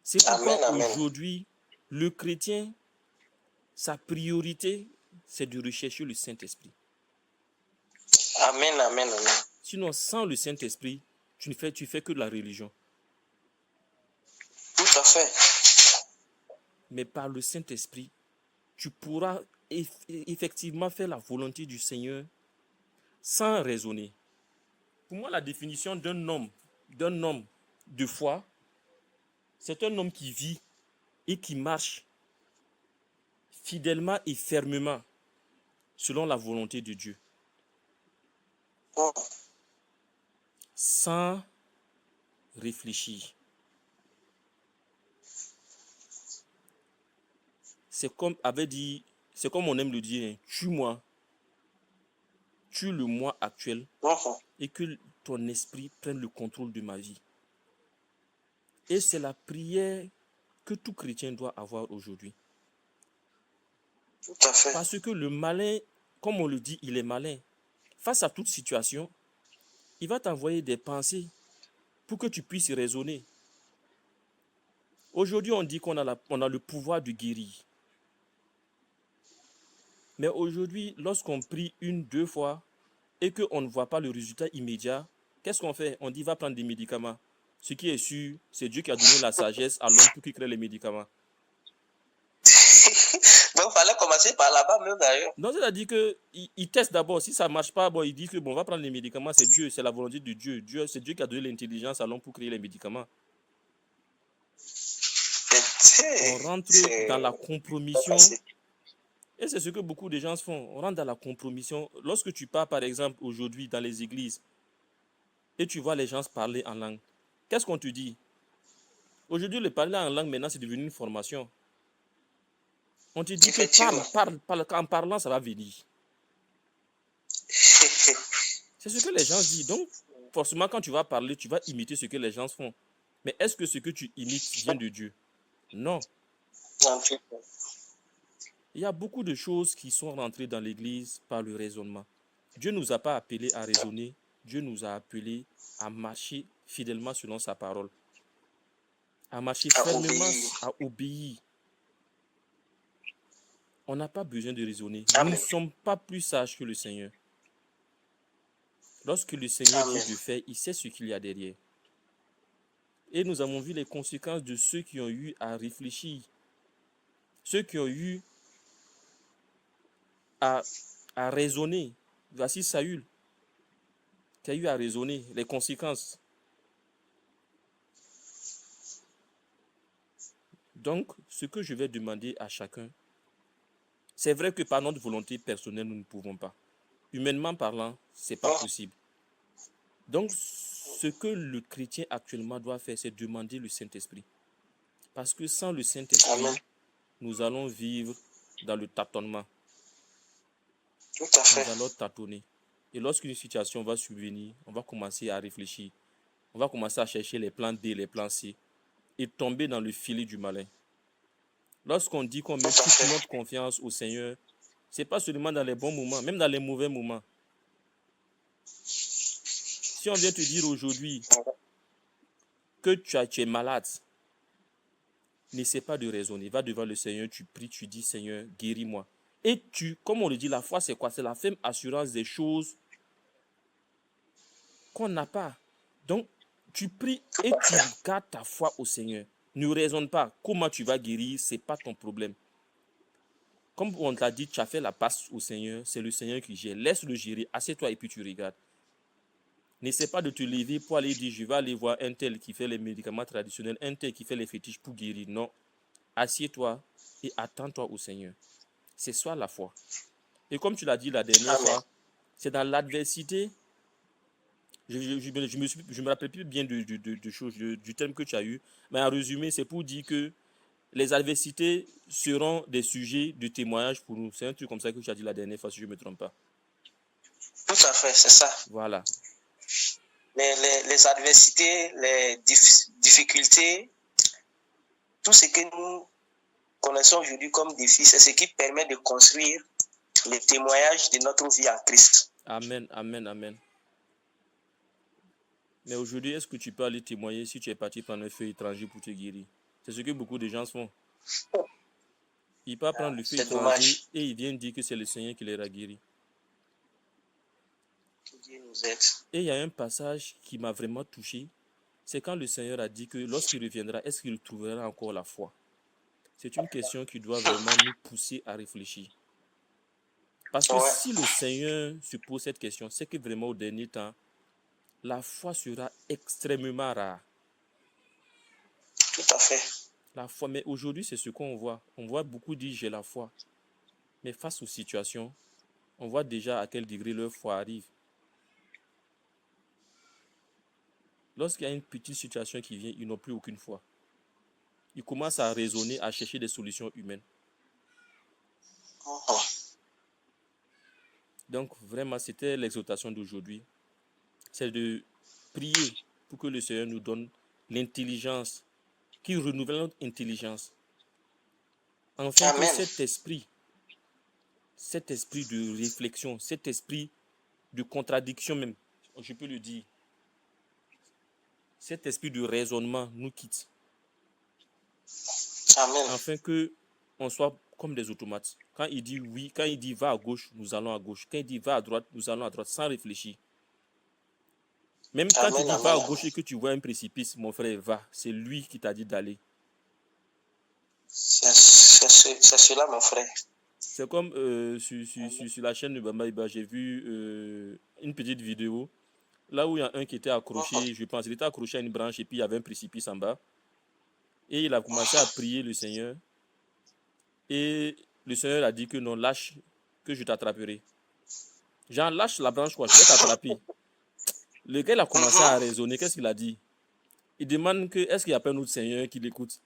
[SPEAKER 2] C'est pourquoi aujourd'hui, le chrétien, sa priorité, c'est de rechercher le Saint-Esprit.
[SPEAKER 1] Amen, amen, amen.
[SPEAKER 2] Sinon, sans le Saint-Esprit, tu fais que de la religion.
[SPEAKER 1] Tout à fait.
[SPEAKER 2] Mais par le Saint-Esprit, tu pourras effectivement faire la volonté du Seigneur sans raisonner. Pour moi, la définition d'un homme de foi, c'est un homme qui vit et qui marche fidèlement et fermement selon la volonté de Dieu. Sans réfléchir. C'est comme on aime le dire, tue-moi. Tue le moi actuel et que ton esprit prenne le contrôle de ma vie. Et c'est la prière que tout chrétien doit avoir aujourd'hui.
[SPEAKER 1] Tout à fait.
[SPEAKER 2] Parce que le malin, comme on le dit, il est malin. Face à toute situation, il va t'envoyer des pensées pour que tu puisses raisonner. Aujourd'hui, on dit qu'on a le pouvoir de guérir. Mais aujourd'hui, lorsqu'on prie 1-2 fois et qu'on ne voit pas le résultat immédiat, qu'est-ce qu'on fait? On dit va prendre des médicaments. Ce qui est sûr, c'est Dieu qui a donné la sagesse à l'homme pour qu'il crée les médicaments.
[SPEAKER 1] Donc, il fallait commencer par là-bas même d'ailleurs.
[SPEAKER 2] Donc, c'est-à-dire qu'il teste d'abord. Si ça ne marche pas, bon, il dit que bon, on va prendre les médicaments, c'est Dieu, c'est la volonté de Dieu. C'est Dieu qui a donné l'intelligence à l'homme pour créer les médicaments. On rentre dans la compromission. Et c'est ce que beaucoup de gens font. On rentre dans la compromission. Lorsque tu pars, par exemple, aujourd'hui dans les églises, et tu vois les gens parler en langue, qu'est-ce qu'on te dit? Aujourd'hui, le parler en langue, maintenant, c'est devenu une formation. On te dit que parle, en parlant, ça va venir. C'est ce que les gens disent. Donc, forcément, quand tu vas parler, tu vas imiter ce que les gens font. Mais est-ce que ce que tu imites vient de Dieu? Non. Il y a beaucoup de choses qui sont rentrées dans l'Église par le raisonnement. Dieu ne nous a pas appelés à raisonner. Dieu nous a appelés à marcher fidèlement selon sa parole. À marcher fermement, à obéir. On n'a pas besoin de raisonner. Nous ne sommes pas plus sages que le Seigneur. Lorsque le Seigneur dit de faire, il sait ce qu'il y a derrière. Et nous avons vu les conséquences de ceux qui ont eu à réfléchir. Ceux qui ont eu à raisonner. Voici Saül qui a eu à raisonner les conséquences. Donc, ce que je vais demander à chacun, c'est vrai que par notre volonté personnelle, nous ne pouvons pas. Humainement parlant, ce n'est pas possible. Donc, ce que le chrétien actuellement doit faire, c'est demander le Saint-Esprit. Parce que sans le Saint-Esprit, nous allons vivre dans le tâtonnement.
[SPEAKER 1] Tout à fait.
[SPEAKER 2] Nous allons tâtonner. Et lorsqu'une situation va survenir, on va commencer à réfléchir. On va commencer à chercher les plans D, les plans C et tomber dans le filet du malin. Lorsqu'on dit qu'on met toute notre confiance au Seigneur, ce n'est pas seulement dans les bons moments, même dans les mauvais moments. Si on vient te dire aujourd'hui que tu es malade, n'essaie pas de raisonner. Va devant le Seigneur, tu pries, tu dis Seigneur, guéris-moi. Et comme on le dit, la foi, c'est quoi? C'est la ferme assurance des choses qu'on n'a pas. Donc, tu pries et tu gardes ta foi au Seigneur. Ne raisonne pas. Comment tu vas guérir, ce n'est pas ton problème. Comme on t'a dit, tu as fait la passe au Seigneur, c'est le Seigneur qui gère. Laisse-le gérer. Assieds-toi et puis tu regardes. N'essaie pas de te lever pour aller dire, je vais aller voir un tel qui fait les médicaments traditionnels, un tel qui fait les fétiches pour guérir. Non. Assieds-toi et attends-toi au Seigneur. C'est ça la foi. Et comme tu l'as dit la dernière
[SPEAKER 1] Amen.
[SPEAKER 2] fois, c'est dans l'adversité. Je me rappelle plus bien du terme que tu as eu. Mais en résumé, c'est pour dire que les adversités seront des sujets de témoignage pour nous. C'est un truc comme ça que tu as dit la dernière fois, si je ne me trompe pas.
[SPEAKER 1] Tout à fait, c'est ça.
[SPEAKER 2] Voilà.
[SPEAKER 1] Les adversités, les difficultés, tout ce que nous connaissons aujourd'hui comme défi, c'est ce qui permet de construire le témoignage de notre vie en Christ.
[SPEAKER 2] Amen, amen, amen. Mais aujourd'hui, est-ce que tu peux aller témoigner si tu es parti prendre un feu étranger pour te guérir? C'est ce que beaucoup de gens font. Ils partent prendre le feu
[SPEAKER 1] C'est
[SPEAKER 2] étranger
[SPEAKER 1] dommage.
[SPEAKER 2] et ils viennent dire que c'est le Seigneur qui les a guéris.
[SPEAKER 1] Que Dieu nous aide.
[SPEAKER 2] Et il y a un passage qui m'a vraiment touché. C'est quand le Seigneur a dit que lorsqu'il reviendra, est-ce qu'il trouvera encore la foi? C'est une question qui doit vraiment nous pousser à réfléchir. Parce que
[SPEAKER 1] Ouais.
[SPEAKER 2] si le Seigneur se pose cette question, c'est que vraiment au dernier temps, la foi sera extrêmement rare.
[SPEAKER 1] Tout à fait.
[SPEAKER 2] La foi, mais aujourd'hui, c'est ce qu'on voit. On voit beaucoup dire j'ai la foi. Mais face aux situations, on voit déjà à quel degré leur foi arrive. Lorsqu'il y a une petite situation qui vient, ils n'ont plus aucune foi. Ils commencent à raisonner, à chercher des solutions humaines. Donc, vraiment, c'était l'exhortation d'aujourd'hui. C'est de prier pour que le Seigneur nous donne l'intelligence, qu'il renouvelle notre intelligence. Afin
[SPEAKER 1] Amen.
[SPEAKER 2] que cet esprit de réflexion, cet esprit de contradiction même, je peux le dire, cet esprit de raisonnement nous quitte.
[SPEAKER 1] Amen.
[SPEAKER 2] Afin qu'on soit comme des automates. Quand il dit oui, quand il dit va à gauche, nous allons à gauche. Quand il dit va à droite, nous allons à droite, sans réfléchir. Même quand
[SPEAKER 1] Amen,
[SPEAKER 2] tu dis
[SPEAKER 1] amen,
[SPEAKER 2] va à
[SPEAKER 1] amen.
[SPEAKER 2] gauche et que tu vois un précipice, mon frère, va. C'est lui qui t'a dit d'aller.
[SPEAKER 1] C'est cela, mon frère.
[SPEAKER 2] C'est comme sur la chaîne de Bamba Iba, j'ai vu une petite vidéo là où il y a un qui était accroché, je pense, il était accroché à une branche et puis il y avait un précipice en bas. Et il a commencé à prier le Seigneur. Et le Seigneur a dit que non, lâche, que je t'attraperai. Jean, lâche la branche, quoi, je vais t'attraper. Le gars, il a commencé à raisonner. Qu'est-ce qu'il a dit? Il demande que, est-ce qu'il n'y a pas un autre Seigneur qui l'écoute?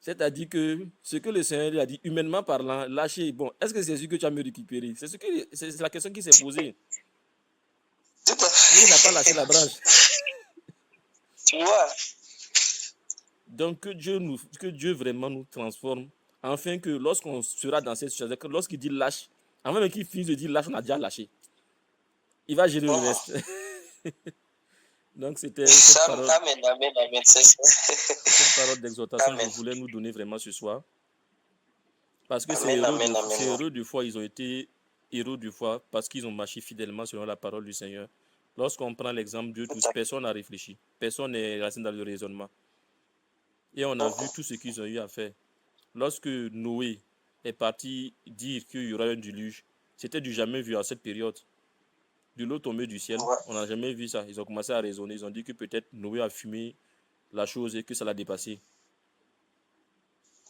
[SPEAKER 2] C'est-à-dire que ce que le Seigneur lui a dit, humainement parlant, lâcher, bon, est-ce que c'est sûr que tu vas me récupérer? C'est la question qui s'est posée.
[SPEAKER 1] Tout à
[SPEAKER 2] Mais il n'a pas lâché la branche.
[SPEAKER 1] Tu vois?
[SPEAKER 2] Donc, que Dieu vraiment nous transforme, afin que lorsqu'on sera dans cette situation, lorsqu'il dit lâche, avant même qu'il finisse de dire lâche, on a déjà lâché. Il va gérer le reste. Donc, c'était cette parole,
[SPEAKER 1] Amen, amen, amen. C'est ça.
[SPEAKER 2] cette parole d'exhortation que je
[SPEAKER 1] Amen.
[SPEAKER 2] voulais nous donner vraiment ce soir. Parce que
[SPEAKER 1] Amen, amen,
[SPEAKER 2] ces
[SPEAKER 1] amen.
[SPEAKER 2] héros de foi, ils ont été héros de foi parce qu'ils ont marché fidèlement selon la parole du Seigneur. Lorsqu'on prend l'exemple de tous, personne n'a réfléchi. Personne n'est resté dans le raisonnement. Et on a vu tout ce qu'ils ont eu à faire. Lorsque Noé est parti dire qu'il y aura un déluge, c'était du jamais vu à cette période. De l'eau tombée du ciel,
[SPEAKER 1] Ouais.
[SPEAKER 2] on n'a jamais vu ça. Ils ont commencé à raisonner. Ils ont dit que peut-être Noé a fumé la chose et que ça l'a dépassé.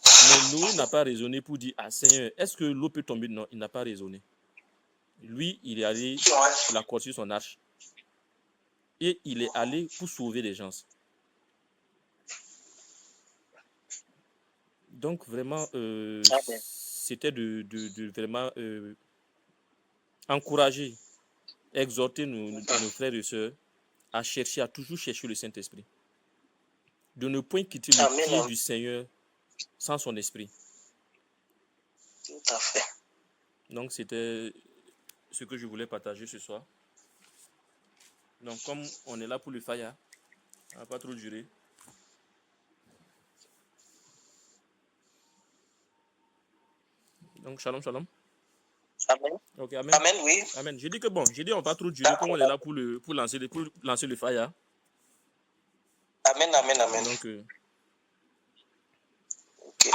[SPEAKER 2] Mais Noé n'a pas raisonné pour dire, ah Seigneur, est-ce que l'eau peut tomber? Non, il n'a pas raisonné. Lui, il est allé, il a construit son arche. Et il est allé pour sauver les gens. Donc vraiment, c'était de vraiment encourager, exhorter nos frères et sœurs à chercher, à toujours chercher le Saint-Esprit. De ne point quitter le pied du Seigneur sans son esprit.
[SPEAKER 1] Tout à fait.
[SPEAKER 2] Donc c'était ce que je voulais partager ce soir. Donc comme on est là pour le fire, on ne va pas trop durer. Donc shalom, shalom.
[SPEAKER 1] Amen.
[SPEAKER 2] Ok, amen.
[SPEAKER 1] Amen, oui.
[SPEAKER 2] Amen. J'ai dit que bon, on va pas trop durer, comme on est là pour lancer le fire.
[SPEAKER 1] Amen, amen, amen.
[SPEAKER 2] Donc
[SPEAKER 1] Ok.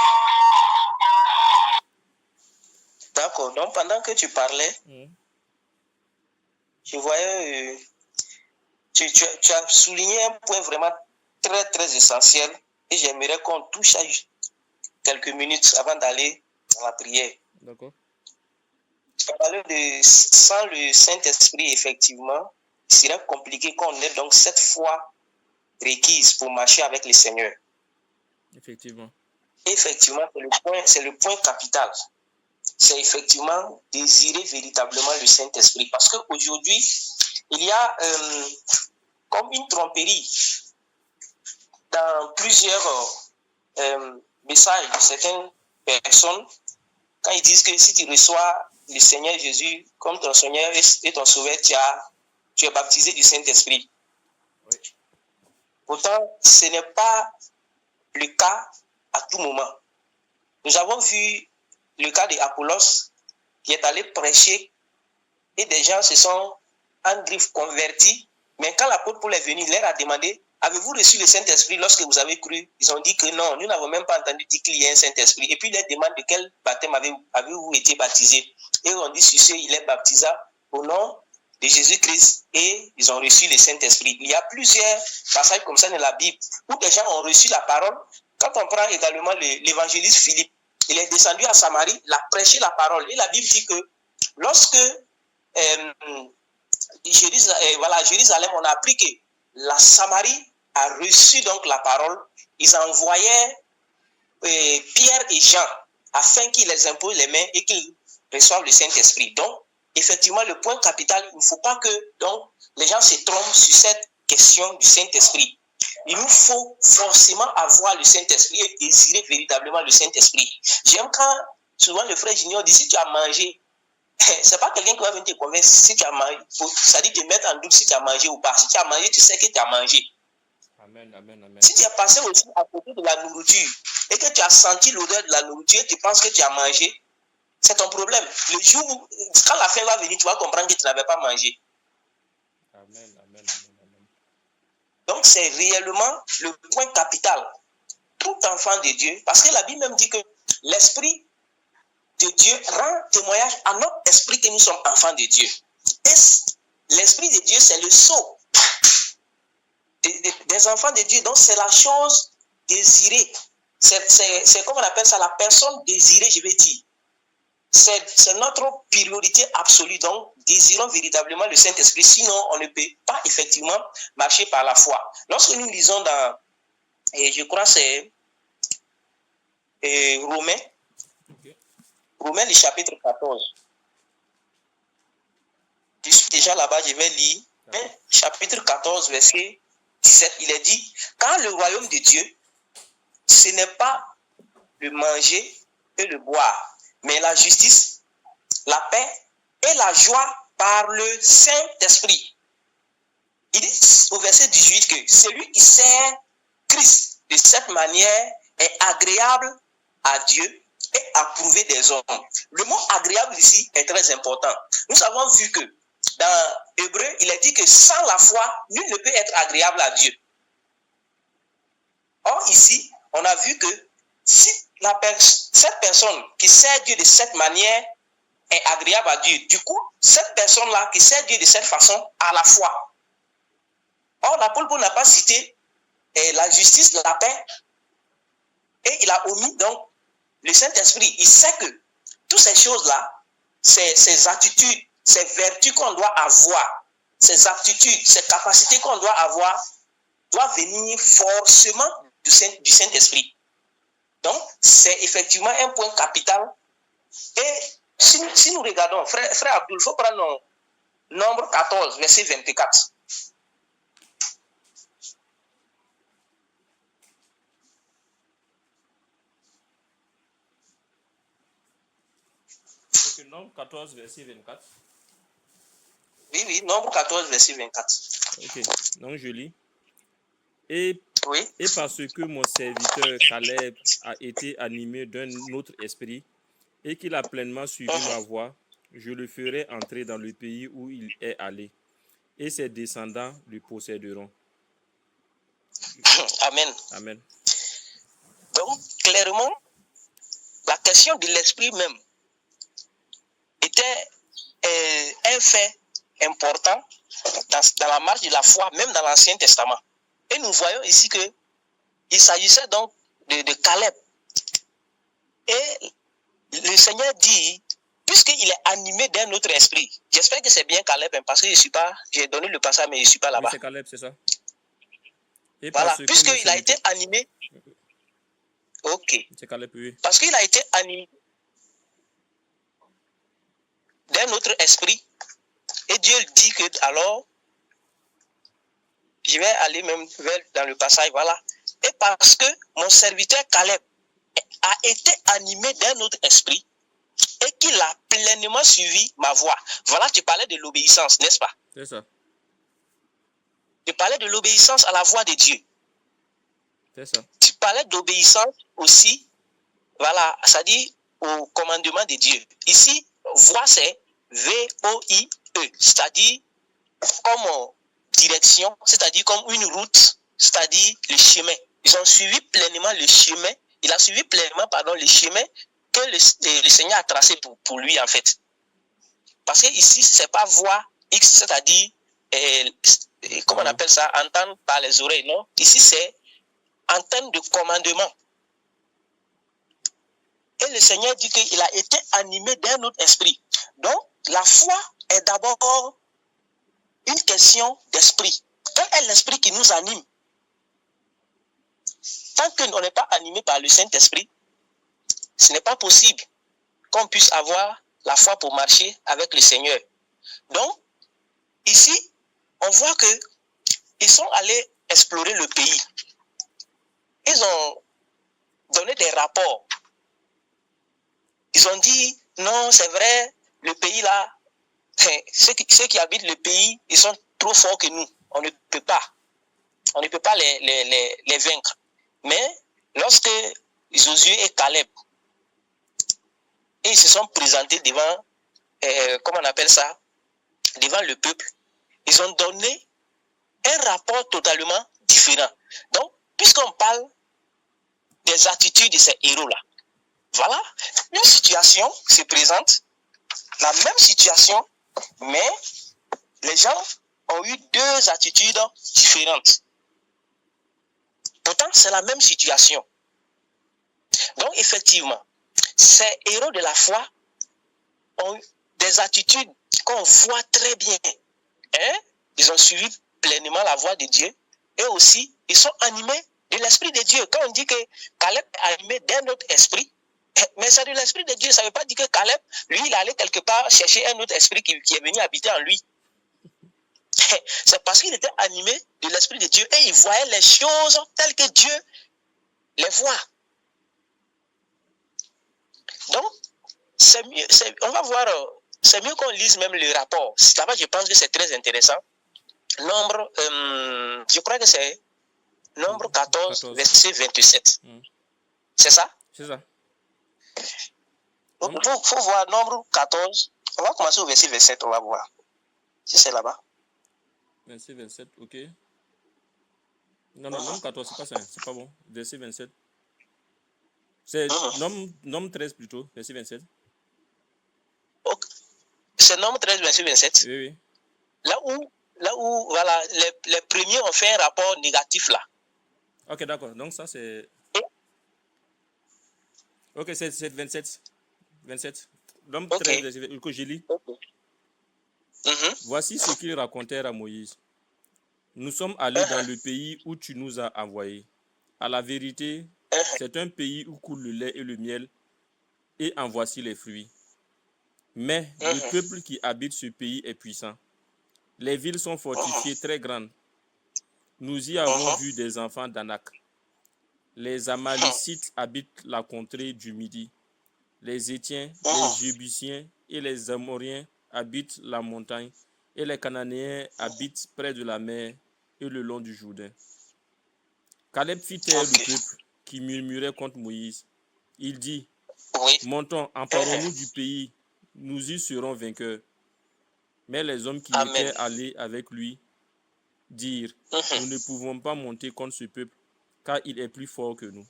[SPEAKER 1] D'accord. Donc, pendant que tu parlais, je voyais, tu as souligné un point vraiment très, très essentiel et j'aimerais qu'on touche à quelques minutes avant d'aller dans la prière.
[SPEAKER 2] D'accord.
[SPEAKER 1] Tu as parlé de sans le Saint-Esprit, effectivement, il serait compliqué qu'on ait donc cette foi requise pour marcher avec le Seigneur.
[SPEAKER 2] Effectivement.
[SPEAKER 1] Effectivement, c'est le point capital. C'est effectivement désirer véritablement le Saint-Esprit. Parce qu'aujourd'hui, il y a comme une tromperie dans plusieurs messages de certaines personnes quand ils disent que si tu reçois le Seigneur Jésus comme ton Seigneur et ton Sauveur, tu es baptisé du Saint-Esprit.
[SPEAKER 2] Oui.
[SPEAKER 1] Pourtant, ce n'est pas le cas à tout moment. Nous avons vu le cas d'Apollos qui est allé prêcher et des gens se sont en griffe convertis. Mais quand l'apôtre Paul est venu, il leur a demandé: avez-vous reçu le Saint-Esprit lorsque vous avez cru? Ils ont dit que non, nous n'avons même pas entendu dire qu'il y a un Saint-Esprit. Et puis il leur demande de quel baptême avez-vous été baptisé. Et on dit sur ce, il est baptisé au nom de Jésus-Christ et ils ont reçu le Saint-Esprit. Il y a plusieurs passages comme ça dans la Bible où des gens ont reçu la parole. Quand on prend également l'évangéliste Philippe, il est descendu à Samarie, il a prêché la parole. Et la Bible dit que lorsque Jérusalem, on a appris que la Samarie a reçu donc la parole, ils envoyaient Pierre et Jean afin qu'ils les imposent les mains et qu'ils reçoivent le Saint-Esprit. Donc, effectivement, le point capital, il ne faut pas que donc, les gens se trompent sur cette question du Saint-Esprit. Il nous faut forcément avoir le Saint-Esprit et désirer véritablement le Saint-Esprit. J'aime quand souvent le frère Junior dit: si tu as mangé, c'est pas quelqu'un qui va venir te convaincre si tu as mangé, ça dit te mettre en doute si tu as mangé ou pas. Si tu as mangé, tu sais que tu as mangé.
[SPEAKER 2] Amen, amen, amen.
[SPEAKER 1] Si tu es passé aussi à côté de la nourriture et que tu as senti l'odeur de la nourriture et tu penses que tu as mangé, c'est ton problème. Le jour où, quand la faim va venir, tu vas comprendre que tu n'avais pas mangé.
[SPEAKER 2] Amen, amen, amen, amen.
[SPEAKER 1] Donc c'est réellement le point capital. Tout enfant de Dieu, parce que la Bible même dit que l'Esprit de Dieu rend témoignage à notre esprit que nous sommes enfants de Dieu. Et l'Esprit de Dieu, c'est le sceau des enfants de Dieu. Donc c'est la chose désirée. C'est comme on appelle ça, la personne désirée, je vais dire. C'est notre priorité absolue. Donc, désirons véritablement le Saint-Esprit. Sinon, on ne peut pas effectivement marcher par la foi. Lorsque nous lisons dans, et je crois c'est Romains,
[SPEAKER 2] Okay.
[SPEAKER 1] Romains, le chapitre 14. Je suis déjà là-bas, je vais lire. Chapitre 14, verset 17, il est dit: quand le royaume de Dieu, ce n'est pas le manger et le boire, mais la justice, la paix et la joie par le Saint-Esprit. Il dit au verset 18 que celui qui sert Christ de cette manière est agréable à Dieu et approuvé des hommes. Le mot agréable ici est très important. Nous avons vu que dans Hébreu, il est dit que sans la foi, nul ne peut être agréable à Dieu. Or ici, on a vu que si cette personne qui sert Dieu de cette manière est agréable à Dieu, du coup, cette personne-là qui sert Dieu de cette façon a la foi. Or, l'apôtre Paul n'a pas cité la justice, la paix, et il a omis donc le Saint-Esprit. Il sait que toutes ces choses-là, ces attitudes, ces vertus qu'on doit avoir, ces aptitudes, ces capacités qu'on doit avoir, doivent venir forcément du Saint-Esprit. Donc, c'est effectivement un point capital. Et si nous regardons, frère Abdul, il faut prendre Nombre 14, verset 24.
[SPEAKER 2] Ok, Nombre 14, verset 24.
[SPEAKER 1] Oui, Nombre 14, verset 24.
[SPEAKER 2] Ok, donc je lis. Et
[SPEAKER 1] Oui.
[SPEAKER 2] parce que mon serviteur Caleb a été animé d'un autre esprit et qu'il a pleinement suivi ma voie, je le ferai entrer dans le pays où il est allé, et ses descendants le posséderont.
[SPEAKER 1] Amen.
[SPEAKER 2] Amen.
[SPEAKER 1] Donc, clairement, la question de l'esprit même était un fait important dans la marche de la foi, même dans l'Ancien Testament. Et nous voyons ici qu'il s'agissait donc de Caleb. Et le Seigneur dit, puisqu'il est animé d'un autre esprit, j'espère que c'est bien Caleb, parce que j'ai donné le passage, mais je ne suis pas là-bas.
[SPEAKER 2] Oui, c'est Caleb, c'est ça. Et
[SPEAKER 1] voilà, puisqu'il a été animé. Ok.
[SPEAKER 2] C'est Caleb, oui.
[SPEAKER 1] Parce qu'il a été animé d'un autre esprit. Et Dieu dit que, alors, je vais aller même dans le passage, voilà. Et parce que mon serviteur Caleb a été animé d'un autre esprit et qu'il a pleinement suivi ma voix. Voilà, tu parlais de l'obéissance, n'est-ce pas?
[SPEAKER 2] C'est ça.
[SPEAKER 1] Tu parlais de l'obéissance à la voix de Dieu.
[SPEAKER 2] C'est ça.
[SPEAKER 1] Tu parlais d'obéissance aussi, voilà, ça dit au commandement de Dieu. Ici, voix c'est V-O-I-E, c'est-à-dire comme direction, c'est-à-dire comme une route, c'est-à-dire le chemin. Ils ont suivi pleinement le chemin, il a suivi pleinement, le chemin que le Seigneur a tracé pour lui en fait. Parce que ici, c'est pas voix X, c'est-à-dire, comment on appelle ça, entendre par les oreilles, non? Ici, c'est antenne de commandement. Et le Seigneur dit qu'il a été animé d'un autre esprit. Donc, la foi est d'abord une question d'esprit. Quel est l'esprit qui nous anime? Tant qu'on n'est pas animé par le Saint-Esprit, ce n'est pas possible qu'on puisse avoir la foi pour marcher avec le Seigneur. Donc, ici, on voit qu'ils sont allés explorer le pays. Ils ont donné des rapports. Ils ont dit, non, c'est vrai, le pays là, ceux qui habitent le pays, ils sont trop forts que nous. On ne peut pas les vaincre. Mais lorsque Josué et Caleb, ils se sont présentés devant, comment on appelle ça, devant le peuple, ils ont donné un rapport totalement différent. Donc, puisqu'on parle des attitudes de ces héros-là, voilà, une situation se présente, la même situation, mais les gens ont eu deux attitudes différentes. Pourtant, c'est la même situation. Donc, effectivement, ces héros de la foi ont des attitudes qu'on voit très bien. Hein? Ils ont suivi pleinement la voie de Dieu et aussi, ils sont animés de l'Esprit de Dieu. Quand on dit que Caleb est animé d'un autre esprit, mais c'est de l'Esprit de Dieu, ça ne veut pas dire que Caleb, lui, il allait quelque part chercher un autre esprit qui est venu habiter en lui. C'est parce qu'il était animé de l'Esprit de Dieu et il voyait les choses telles que Dieu les voit. Donc, c'est mieux, on va voir, c'est mieux qu'on lise même le rapport. Là-bas, je pense que c'est très intéressant. Nombre, je crois que c'est Nombre 14. Verset 27. C'est ça?
[SPEAKER 2] C'est ça.
[SPEAKER 1] Donc, il faut voir Nombre 14. On va commencer au verset 27, on va voir. Si c'est là-bas.
[SPEAKER 2] Verset 27, ok. Non, Nombre 14, c'est pas ça, c'est pas bon. Verset 27. C'est Nombre 13 plutôt, verset 27.
[SPEAKER 1] Okay. C'est Nombre 13, verset 27.
[SPEAKER 2] Oui, oui.
[SPEAKER 1] Là où voilà, les premiers ont fait un rapport négatif là.
[SPEAKER 2] Ok, d'accord. Donc ça c'est... Ok, c'est 27. 27. Nombre 13, verset 27, que je lis. Voici ce qu'ils racontèrent à Moïse. Nous sommes allés dans le pays où tu nous as envoyés. À la vérité, c'est un pays où coule le lait et le miel, et en voici les fruits. Mais le peuple qui habite ce pays est puissant. Les villes sont fortifiées très grandes. Nous y avons vu des enfants d'Anak. Les Amalécites habitent la contrée du Midi. Les Étiens, les Jébusiens et les Amoriens habitent la montagne. Et les Cananéens habitent près de la mer et le long du Jourdain. Caleb fit taire le peuple qui murmurait contre Moïse. Il dit, montons, emparons-nous du pays, nous y serons vainqueurs. Mais les hommes qui étaient allés avec lui dirent, nous ne pouvons pas monter contre ce peuple, car il est plus fort que nous.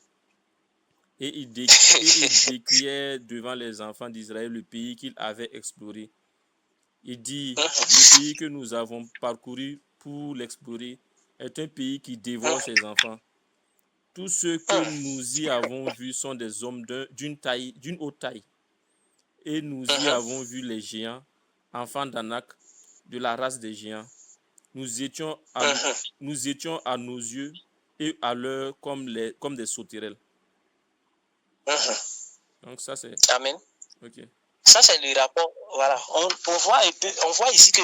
[SPEAKER 2] Et il décriait devant les enfants d'Israël le pays qu'il avait exploré. Il dit, le pays que nous avons parcouru pour l'explorer est un pays qui dévore ses enfants. Tous ceux que nous y avons vus sont des hommes d'une haute taille. Et nous y avons vu les géants, enfants d'Anak, de la race des géants. Nous étions à nos yeux et à l'heure comme des sauterelles. Donc ça c'est...
[SPEAKER 1] Amen.
[SPEAKER 2] Ok.
[SPEAKER 1] Ça c'est le rapport. Voilà. On voit ici que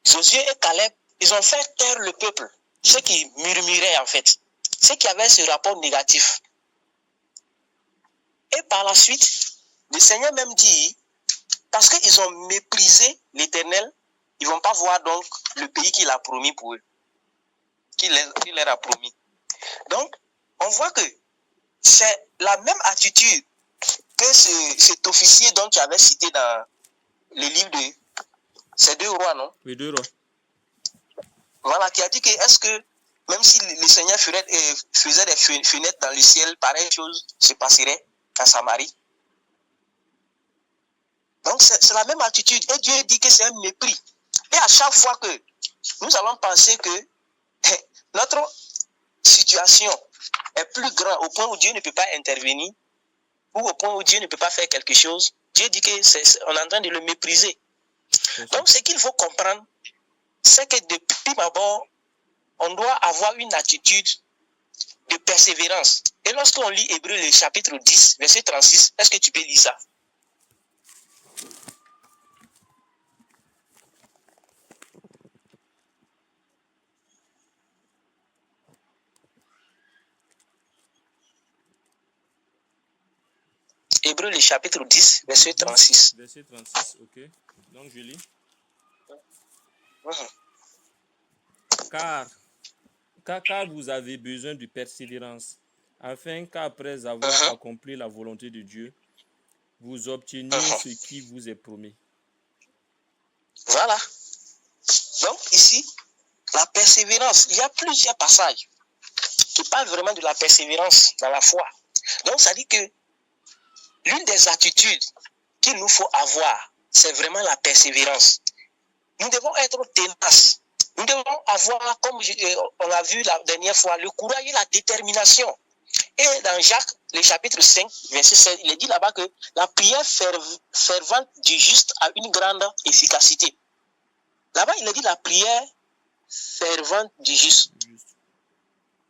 [SPEAKER 1] Josué et Caleb, ils ont fait taire le peuple. Ceux qui murmuraient en fait. Ceux qui avaient ce rapport négatif. Et par la suite, le Seigneur même dit, parce qu'ils ont méprisé l'Éternel, ils ne vont pas voir donc le pays qu'il a promis pour eux. Qu'il leur a promis. Donc, on voit que c'est la même attitude que cet officier dont tu avais cité dans le livre de ces 2 rois, non?
[SPEAKER 2] Oui, 2 rois.
[SPEAKER 1] Voilà, qui a dit que est-ce que même si le Seigneur faisait des fenêtres dans le ciel, pareille chose se passerait qu'à Samarie. Donc c'est la même attitude. Et Dieu dit que c'est un mépris. Et à chaque fois que nous allons penser que notre situation est plus grande au point où Dieu ne peut pas intervenir, ou au point où Dieu ne peut pas faire quelque chose, Dieu dit qu'on est en train de le mépriser. Donc ce qu'il faut comprendre, c'est que depuis d'abord, on doit avoir une attitude de persévérance. Et lorsqu'on lit Hébreux, le chapitre 10, verset 36, est-ce que tu peux lire ça? Hébreux, le chapitre 10, verset 36.
[SPEAKER 2] Verset 36, ok. Donc je lis. Car vous avez besoin de persévérance, afin qu'après avoir accompli la volonté de Dieu, vous obteniez ce qui vous est promis.
[SPEAKER 1] Voilà. Donc ici, la persévérance, il y a plusieurs passages qui parlent vraiment de la persévérance dans la foi. Donc ça dit que l'une des attitudes qu'il nous faut avoir, c'est vraiment la persévérance. Nous devons être tenaces. Nous devons avoir, comme on l'a vu la dernière fois, le courage et la détermination. Et dans Jacques, le chapitre 5, verset 16, il est dit là-bas que la prière fervente du juste a une grande efficacité. Là-bas, il est dit la prière fervente du juste.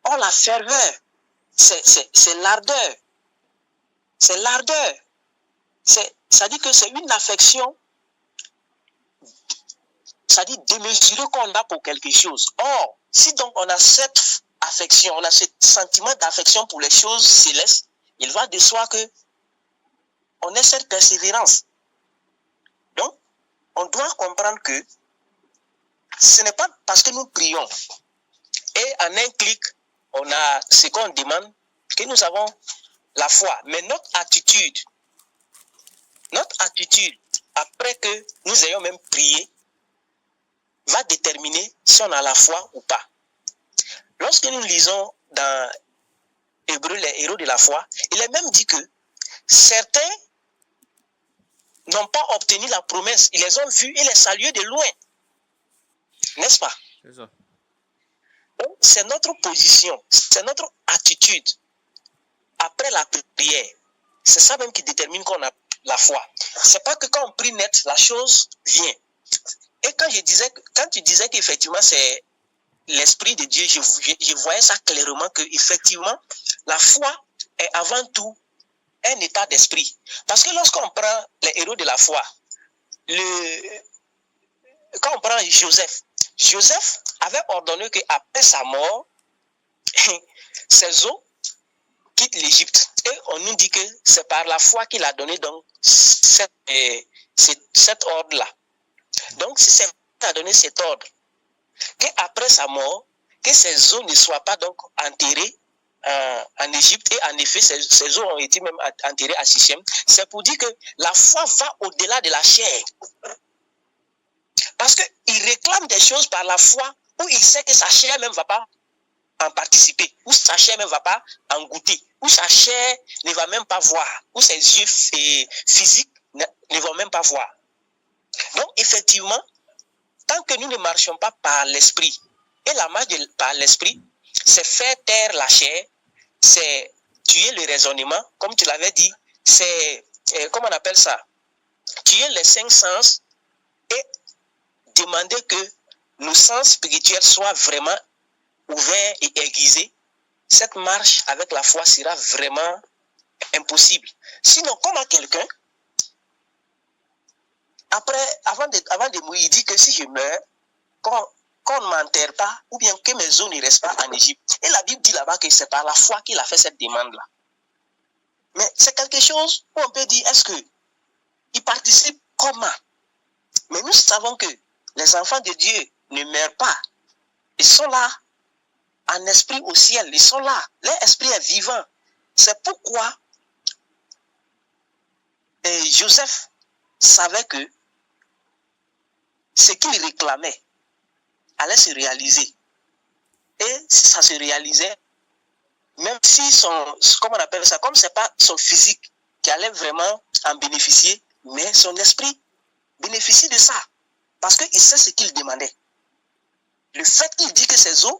[SPEAKER 1] Or, la ferveur, c'est l'ardeur. C'est l'ardeur. Ça dit que c'est une affection, ça dit démesurée qu'on a pour quelque chose. Or, si donc on a cette affection, on a ce sentiment d'affection pour les choses célestes, il va de soi que on ait cette persévérance. Donc, on doit comprendre que ce n'est pas parce que nous prions et en un clic, on a ce qu'on demande que nous avons la foi. Mais notre attitude, après que nous ayons même prié, va déterminer si on a la foi ou pas. Lorsque nous lisons dans Hébreux, les héros de la foi, il est même dit que certains n'ont pas obtenu la promesse. Ils les ont vus et les salués de loin. N'est-ce pas?
[SPEAKER 2] C'est ça.
[SPEAKER 1] Donc, c'est notre position, c'est notre attitude après la prière. C'est ça même qui détermine qu'on a la foi. C'est pas que quand on prie net, la chose vient. Et quand tu disais qu'effectivement c'est l'Esprit de Dieu, je voyais ça clairement que effectivement la foi est avant tout un état d'esprit. Parce que lorsqu'on prend les héros de la foi, quand on prend Joseph avait ordonné qu'après sa mort, ses os quittent l'Égypte. Et on nous dit que c'est par la foi qu'il a donné donc cet ordre-là. Donc, si c'est lui qui a donné cet ordre, qu'après sa mort, que ses os ne soient pas donc enterrés en Égypte, et en effet, ses os ont été même enterrés à Sichem, c'est pour dire que la foi va au-delà de la chair. Parce qu'il réclame des choses par la foi où il sait que sa chair même ne va pas en participer, où sa chair ne va pas en goûter, où sa chair ne va même pas voir, où ses yeux physiques ne vont même pas voir. Donc, effectivement, tant que nous ne marchons pas par l'esprit, et la marche par l'esprit, c'est faire taire la chair, c'est tuer le raisonnement, comme tu l'avais dit, c'est, comment on appelle ça, tuer les 5 sens et demander que nos sens spirituels soient vraiment ouverts et aiguisés. Cette marche avec la foi sera vraiment impossible. Sinon, comment quelqu'un, avant de mourir, il dit que si je meurs, qu'on ne m'enterre pas, ou bien que mes os ne restent pas en Égypte. Et la Bible dit là-bas que c'est par la foi qu'il a fait cette demande-là. Mais c'est quelque chose où on peut dire, est-ce qu'il participe comment? Mais nous savons que les enfants de Dieu ne meurent pas. Ils sont là, en esprit au ciel. Ils sont là. Leur esprit est vivant. C'est pourquoi Joseph savait que ce qu'il réclamait allait se réaliser. Et si ça se réalisait, même si comment on appelle ça, comme c'est pas son physique qui allait vraiment en bénéficier, mais son esprit bénéficie de ça. Parce qu'il sait ce qu'il demandait. Le fait qu'il dit que ses os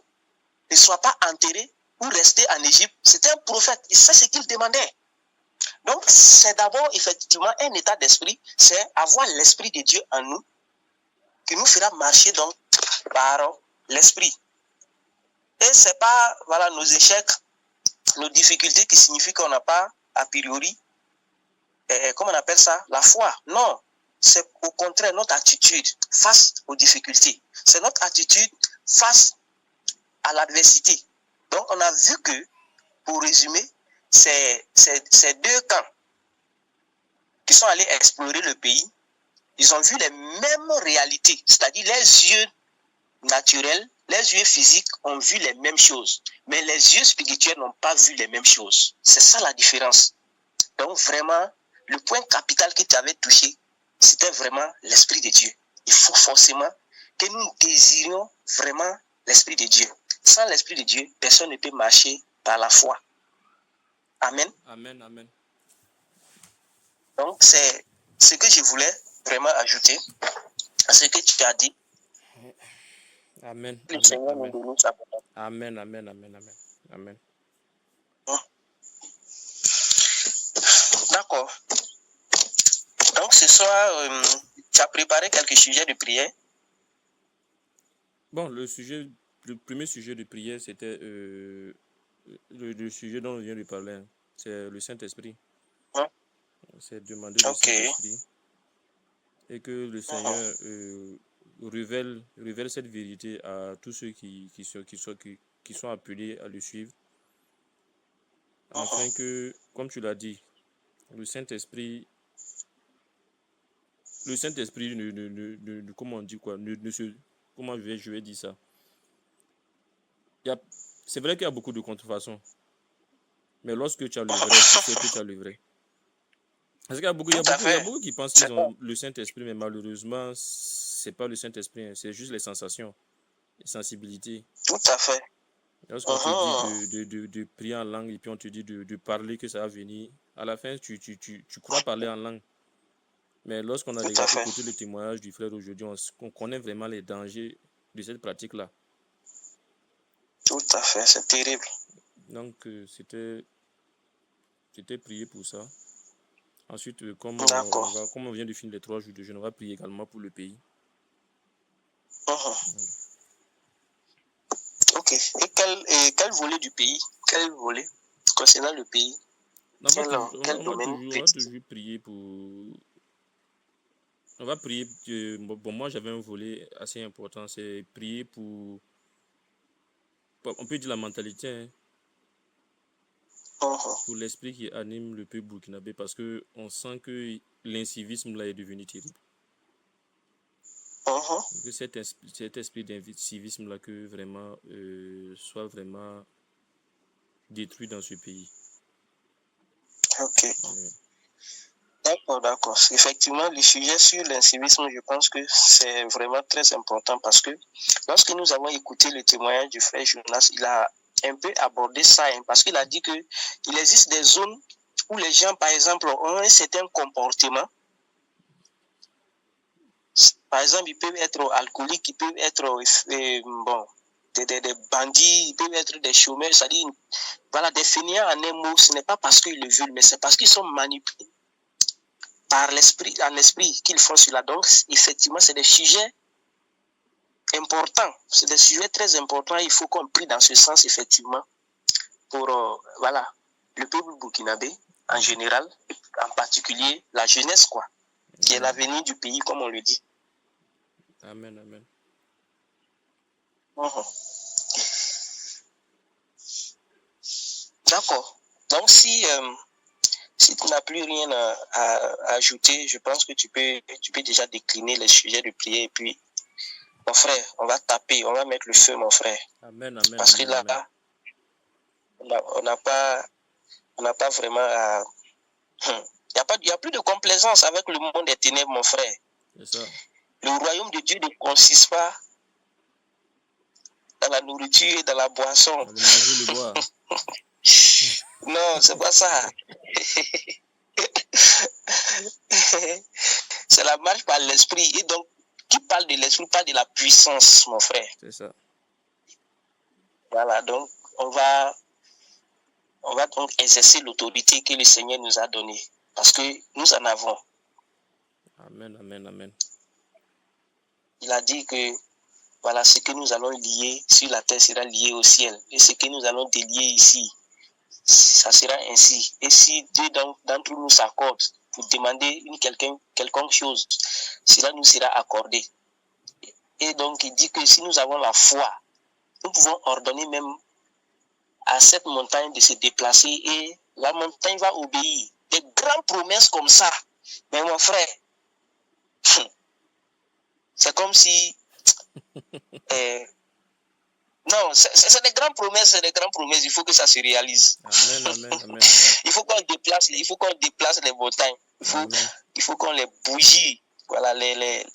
[SPEAKER 1] ne soient pas enterrés ou restés en Égypte, c'était un prophète. Il sait ce qu'il demandait. Donc, c'est d'abord effectivement un état d'esprit, c'est avoir l'esprit de Dieu en nous, qui nous fera marcher donc par l'esprit. Et c'est pas, voilà, nos échecs, nos difficultés qui signifient qu'on n'a pas, a priori, comment on appelle ça, la foi. Non, c'est au contraire notre attitude face aux difficultés. C'est notre attitude face à l'adversité. Donc, on a vu que, pour résumer, ces 2 camps qui sont allés explorer le pays, ils ont vu les mêmes réalités, c'est-à-dire les yeux naturels, les yeux physiques ont vu les mêmes choses, mais les yeux spirituels n'ont pas vu les mêmes choses. C'est ça la différence. Donc vraiment, le point capital que tu avais touché, c'était vraiment l'Esprit de Dieu. Il faut forcément que nous désirions vraiment l'Esprit de Dieu. Sans l'Esprit de Dieu, personne ne peut marcher par la foi. Amen.
[SPEAKER 2] Amen, amen.
[SPEAKER 1] Donc c'est ce que je voulais vraiment ajouter à ce que tu as dit.
[SPEAKER 2] Amen.
[SPEAKER 1] Le
[SPEAKER 2] Amen,
[SPEAKER 1] Seigneur
[SPEAKER 2] amen.
[SPEAKER 1] nous donne sa parole.
[SPEAKER 2] Amen, amen, amen, amen. Amen.
[SPEAKER 1] D'accord. Donc ce soir, tu as préparé quelques sujets de prière.
[SPEAKER 2] Bon, le premier sujet de prière, c'était le sujet dont on vient de parler. Hein. C'est le Saint-Esprit. C'est demander le Saint-Esprit. Et que le Seigneur révèle cette vérité à tous ceux qui sont appelés à le suivre. Afin que, comme tu l'as dit, le Saint-Esprit comment on dit quoi, comment je vais dire ça. C'est vrai qu'il y a beaucoup de contrefaçons. Mais lorsque tu as le vrai, tu sais que tu as le vrai. Parce qu'il y a beaucoup qui pensent qu'ils ont le Saint-Esprit, mais malheureusement, c'est pas le Saint-Esprit, hein, c'est juste les sensations, les sensibilités.
[SPEAKER 1] Tout à fait.
[SPEAKER 2] Lorsqu'on te dit de prier en langue et puis on te dit de parler, que ça va venir, à la fin, tu crois parler en langue. Mais lorsqu'on a écouté le témoignage du frère aujourd'hui, on connaît vraiment les dangers de cette pratique-là.
[SPEAKER 1] Tout à fait, c'est terrible.
[SPEAKER 2] Donc, c'était prier pour ça. Ensuite, comme on vient de finir les 3 jours de jeûne, on va prier également pour le pays.
[SPEAKER 1] Ok. Et quel volet du pays? Quel volet concernant le pays? Quel domaine?
[SPEAKER 2] On va toujours prier pour... On va prier... Bon, moi, j'avais un volet assez important. C'est prier pour... On peut dire la mentalité, hein. Pour l'esprit qui anime le peuple burkinabé, parce qu'on sent que l'incivisme là est devenu terrible. Que cet esprit d'incivisme là que vraiment soit vraiment détruit dans ce pays.
[SPEAKER 1] Ok. D'accord. Effectivement, le sujet sur l'incivisme, je pense que c'est vraiment très important parce que lorsque nous avons écouté le témoignage du frère Jonas, un peu abordé ça, hein, parce qu'il a dit qu'il existe des zones où les gens, par exemple, ont un certain comportement. Par exemple, ils peuvent être alcooliques, ils peuvent être des bandits, ils peuvent être des chômeurs, c'est-à-dire voilà, des fainéants en un mot, ce n'est pas parce qu'ils le veulent, mais c'est parce qu'ils sont manipulés par l'esprit, en esprit qu'ils font cela. Donc, effectivement, c'est des sujets importants, c'est des sujets très importants, il faut qu'on prie dans ce sens, effectivement, pour voilà, le peuple burkinabé en général, en particulier la jeunesse, quoi, qui est l'avenir du pays, comme on le dit.
[SPEAKER 2] Amen, amen.
[SPEAKER 1] D'accord. Donc, si tu n'as plus rien à ajouter, je pense que tu peux déjà décliner les sujets de prière. Et puis, mon frère, on va taper, on va mettre le feu, mon frère.
[SPEAKER 2] Amen, amen.
[SPEAKER 1] Parce
[SPEAKER 2] amen,
[SPEAKER 1] que là,
[SPEAKER 2] amen.
[SPEAKER 1] on n'a pas vraiment à... Il n'y a plus de complaisance avec le monde des ténèbres, mon frère.
[SPEAKER 2] C'est ça.
[SPEAKER 1] Le royaume de Dieu ne consiste pas dans la nourriture et dans la boisson.
[SPEAKER 2] Le manger, le boire.
[SPEAKER 1] Non, c'est pas ça. C'est la marche par l'esprit. Et donc, qui parle de l'esprit parle de la puissance, mon frère.
[SPEAKER 2] C'est ça.
[SPEAKER 1] Voilà, donc, on va donc exercer l'autorité que le Seigneur nous a donnée. Parce que nous en avons.
[SPEAKER 2] Amen, amen, amen.
[SPEAKER 1] Il a dit que, voilà, ce que nous allons lier sur la terre sera lié au ciel. Et ce que nous allons délier ici, ça sera ainsi. Et si deux d'entre nous s'accordent pour demander quelconque chose, cela nous sera accordé. Et donc, il dit que si nous avons la foi, nous pouvons ordonner même à cette montagne de se déplacer et la montagne va obéir. Des grandes promesses comme ça. Mais mon frère, c'est comme si... non, c'est des grandes promesses, il faut que ça se réalise.
[SPEAKER 2] Amen, amen, amen.
[SPEAKER 1] Il faut qu'on déplace les montagnes. Il faut qu'on les bougie. Voilà, les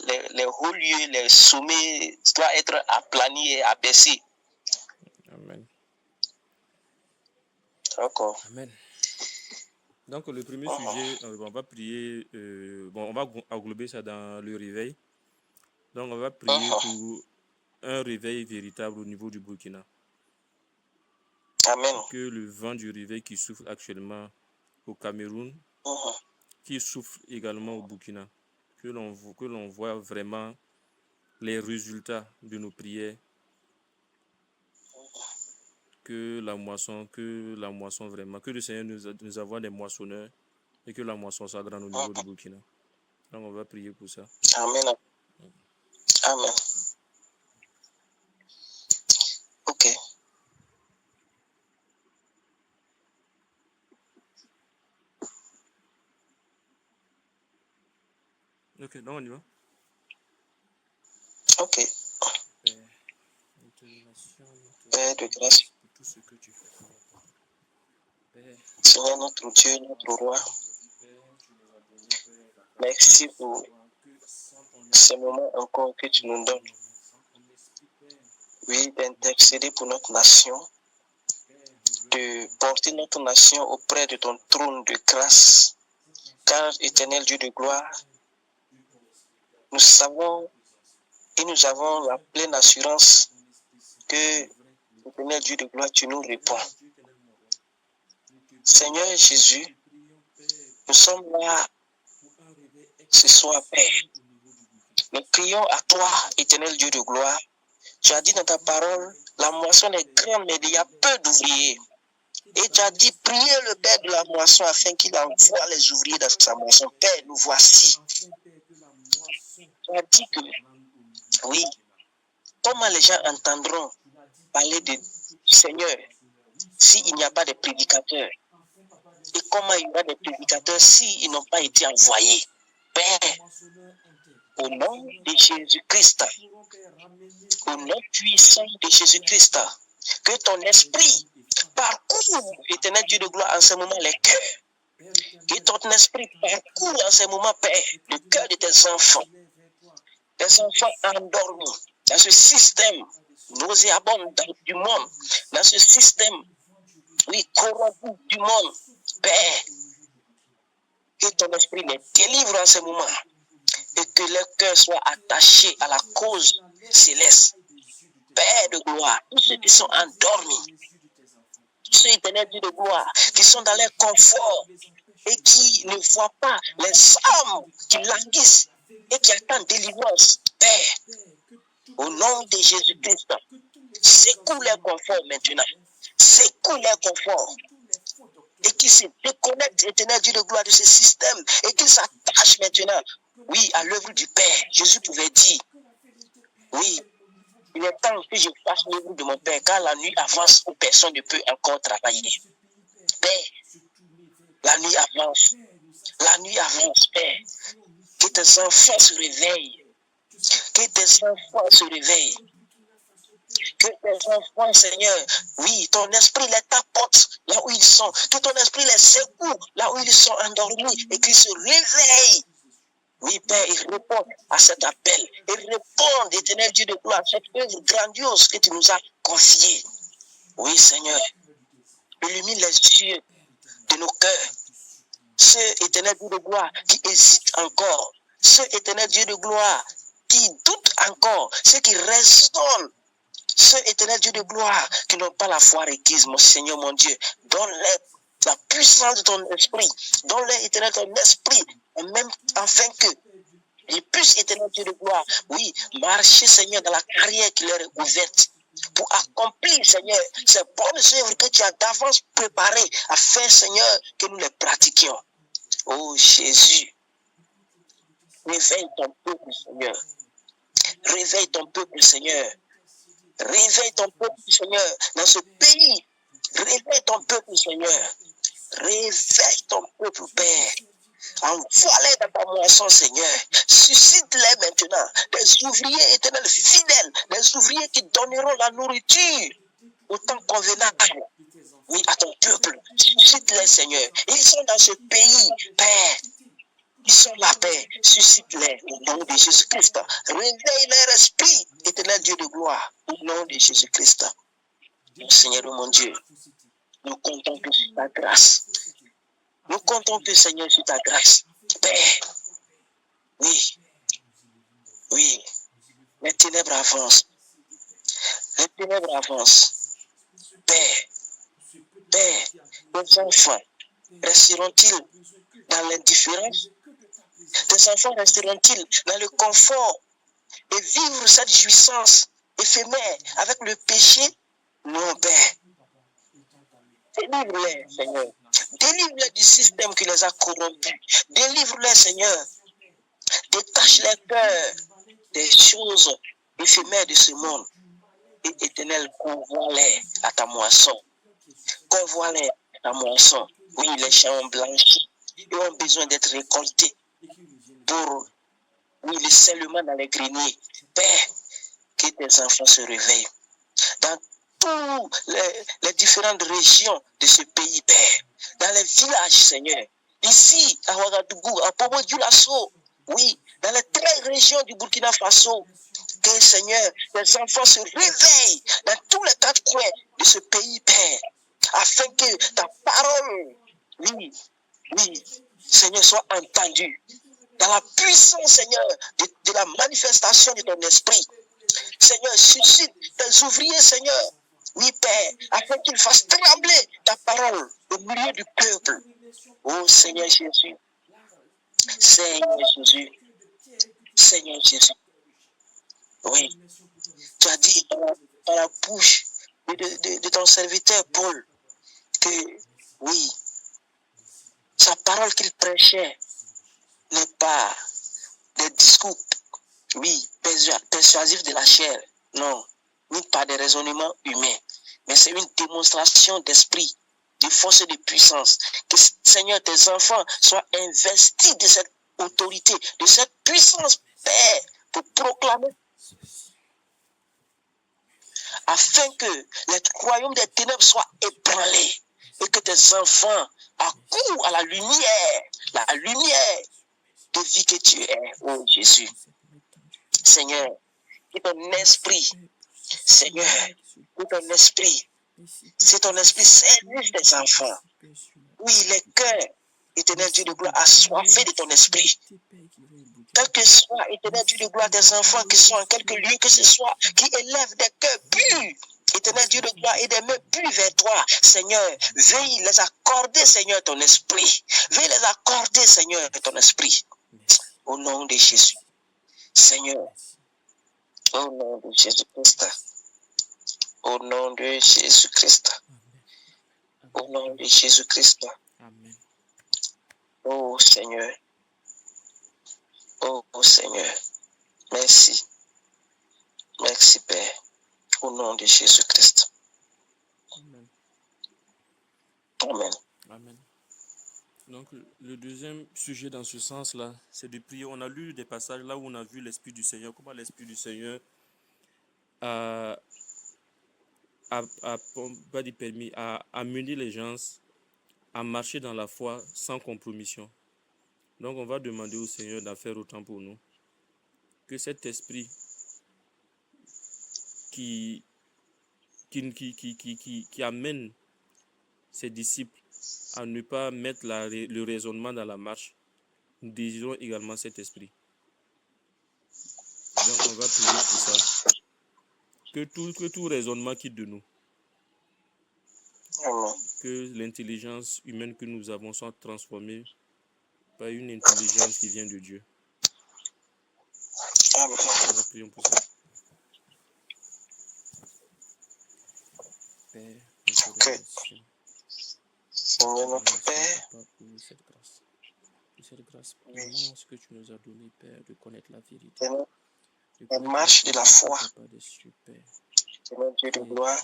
[SPEAKER 1] hauts lieux, les sommets doivent être aplanis et abaissés.
[SPEAKER 2] Amen.
[SPEAKER 1] D'accord.
[SPEAKER 2] Amen. Donc, le premier sujet, on va prier, on va englober ça dans le réveil. Donc, on va prier pour un réveil véritable au niveau du Burkina.
[SPEAKER 1] Amen.
[SPEAKER 2] Que le vent du réveil qui souffle actuellement au Cameroun, qui souffle également au Burkina, que l'on voit vraiment les résultats de nos prières, que la moisson vraiment, que le Seigneur nous envoie des moissonneurs et que la moisson soit grande au niveau du Burkina. Donc on va prier pour ça.
[SPEAKER 1] Amen. Amen. Ok.
[SPEAKER 2] Ok, donc on y va.
[SPEAKER 1] Ok. Père de grâce,
[SPEAKER 2] pour tout ce que tu fais. Père,
[SPEAKER 1] Seigneur notre Dieu, notre roi, merci pour ce moment encore que tu nous donnes. Oui, d'intercéder pour notre nation, de porter notre nation auprès de ton trône de grâce. Car, éternel Dieu de gloire, nous savons et nous avons la pleine assurance que, éternel Dieu de gloire, tu nous réponds. Seigneur Jésus, nous sommes là ce soir, Père. Nous crions à toi, éternel Dieu de gloire. Tu as dit dans ta parole, la moisson est grande, mais il y a peu d'ouvriers. Et tu as dit, priez le Père de la moisson afin qu'il envoie les ouvriers dans sa moisson. Père, nous voici. Tu as dit que, oui, comment les gens entendront parler du Seigneur s'il n'y a pas de prédicateurs? Et comment il y aura des prédicateurs s'ils n'ont pas été envoyés? Père, au nom de Jésus-Christ, au nom puissant de Jésus-Christ, que ton esprit parcourt, éternel Dieu de gloire, en ce moment les cœurs. Que ton esprit parcourt en ce moment, Père, le cœur de tes enfants endormis dans ce système nauséabonde du monde, dans ce système, oui, corrompu du monde. Père, que ton esprit les délivre en ce moment et que leur cœur soit attaché à la cause céleste. Père de gloire, tous ceux qui sont endormis, tous ceux éternels Dieu de gloire, qui sont dans leur confort et qui ne voient pas les âmes qui languissent et qui attendent délivrance. Père, au nom de Jésus-Christ, secoue leur confort maintenant. Secoue leur confort. Et qui se déconnectent, éternel Dieu de gloire, de ce système et qui s'attachent maintenant, oui, à l'œuvre du Père. Jésus pouvait dire, oui, il est temps que je fasse l'œuvre de mon Père, car la nuit avance où personne ne peut encore travailler. Père, la nuit avance. La nuit avance, Père. Que tes enfants se réveillent. Que tes enfants se réveillent. Que tes enfants, Seigneur, oui, ton esprit les tapote là où ils sont. Que ton esprit les secoue là où ils sont endormis et qu'ils se réveillent. Oui, Père, ils répondent à cet appel. Ils répondent, éternel Dieu de gloire, à cette œuvre grandiose que tu nous as confiée. Oui, Seigneur, illumine les yeux de nos cœurs. Ceux, éternel Dieu de gloire, qui hésitent encore. Ceux, éternel Dieu de gloire, qui doutent encore. Ceux qui raisonnent. Ceux, éternel Dieu de gloire, qui n'ont pas la foi requise, mon Seigneur, mon Dieu. Donne-leur la puissance de ton esprit. Donne-leur, éternel, ton esprit. Et même afin que ils puissent, éternel Dieu de gloire, oui, marcher, Seigneur, dans la carrière qui leur est ouverte. Pour accomplir, Seigneur, ces bonnes œuvres que tu as d'avance préparées afin, Seigneur, que nous les pratiquions. Oh Jésus, réveille ton peuple, Seigneur. Réveille ton peuple, Seigneur. Réveille ton peuple, Seigneur, dans ce pays. Réveille ton peuple, Seigneur. Réveille ton peuple, Père. Envoie-les dans ta moisson, Seigneur. Suscite-les maintenant. Des ouvriers éternels fidèles. Des ouvriers qui donneront la nourriture autant convenable. Oui, à ton peuple. Suscite-les, Seigneur. Ils sont dans ce pays, Père. Ils sont là, Père. Suscite-les au nom de Jésus-Christ. Réveille leur esprit, éternel Dieu de gloire, au nom de Jésus-Christ. Seigneur, mon Dieu, nous comptons que sur ta grâce. Nous comptons que, Seigneur, sur ta grâce. Père, oui, oui, les ténèbres avancent. Les ténèbres avancent. Père, Père, les enfants resteront-ils dans l'indifférence? Tes enfants resteront-ils dans le confort et vivre cette jouissance éphémère avec le péché? Non, Père. Délivre-les, Seigneur. Délivre-les du système qui les a corrompus. Délivre-les, Seigneur. Détache les cœurs des choses éphémères de ce monde. Et éternel, convoie-les à ta moisson. Convoie-les à ta moisson. Oui, les champs ont blanchi et ont besoin d'être récoltés pour, oui, le scellement dans les greniers. Père, que tes enfants se réveillent. Dans toutes les différentes régions de ce pays, Père. Dans les villages, Seigneur. Ici, à Ouagadougou, à Bobo-Dioulasso. Oui, dans les 13 régions du Burkina Faso. Que, Seigneur, les enfants se réveillent dans tous les 4 coins de ce pays, Père. Afin que ta parole, oui, oui, Seigneur, soit entendue. Dans la puissance, Seigneur, de la manifestation de ton esprit. Seigneur, suscite tes ouvriers, Seigneur. Oui, Père, afin qu'ils fassent trembler ta parole au milieu du peuple. Oh, Seigneur Jésus. Seigneur Jésus. Seigneur Jésus. Oui. Tu as dit dans la bouche de ton serviteur Paul que, oui, sa parole qu'il prêchait n'est pas des discours, oui, persuasifs de la chair, non, ni pas des raisonnements humains, mais c'est une démonstration d'esprit, de force et de puissance. Que, Seigneur, tes enfants soient investis de cette autorité, de cette puissance, Père, pour proclamer, afin que les royaumes des ténèbres soient ébranlés et que tes enfants accourent à la lumière de vie que tu es, oh Jésus. Seigneur, que ton esprit Seigneur, que ton esprit, c'est ton esprit service tes enfants. Oui, les cœurs, éternel Dieu de gloire, assoiffés de ton esprit. Quel que soit, éternel Dieu de gloire, tes enfants qui sont en quelque lieu que ce soit, qui élèvent des cœurs purs, éternel Dieu de gloire, et des mains pures vers toi, Seigneur, veuille les accorder, Seigneur, ton esprit. Veuille les accorder, Seigneur, ton esprit. Au nom de Jésus. Seigneur, au nom de Jésus-Christ. Au nom de Jésus-Christ. Au nom de Jésus-Christ. Oh Seigneur. Oh Seigneur. Merci. Merci Père. Au nom de Jésus-Christ.
[SPEAKER 2] Amen.
[SPEAKER 1] Amen.
[SPEAKER 2] Amen. Donc, le deuxième sujet dans ce sens-là, c'est de prier. On a lu des passages là où on a vu l'Esprit du Seigneur, comment l'Esprit du Seigneur a pas dit permis, a amené les gens à marcher dans la foi sans compromission. Donc, on va demander au Seigneur d'en faire autant pour nous. Que cet esprit qui amène ses disciples à ne pas mettre le raisonnement dans la marche, nous désirons également cet esprit. Donc, on va prier pour ça. Que tout raisonnement quitte de nous. Que l'intelligence humaine que nous avons soit transformée par une intelligence qui vient de Dieu.
[SPEAKER 1] Amen.
[SPEAKER 2] Prions pour ça. Père, nous te remercions.
[SPEAKER 1] Seigneur notre Père,
[SPEAKER 2] pour cette grâce. Pour cette grâce immense que tu nous as donnée, Père, de connaître la vérité.
[SPEAKER 1] la marche de la foi,
[SPEAKER 2] Père.
[SPEAKER 1] Seigneur Dieu de gloire,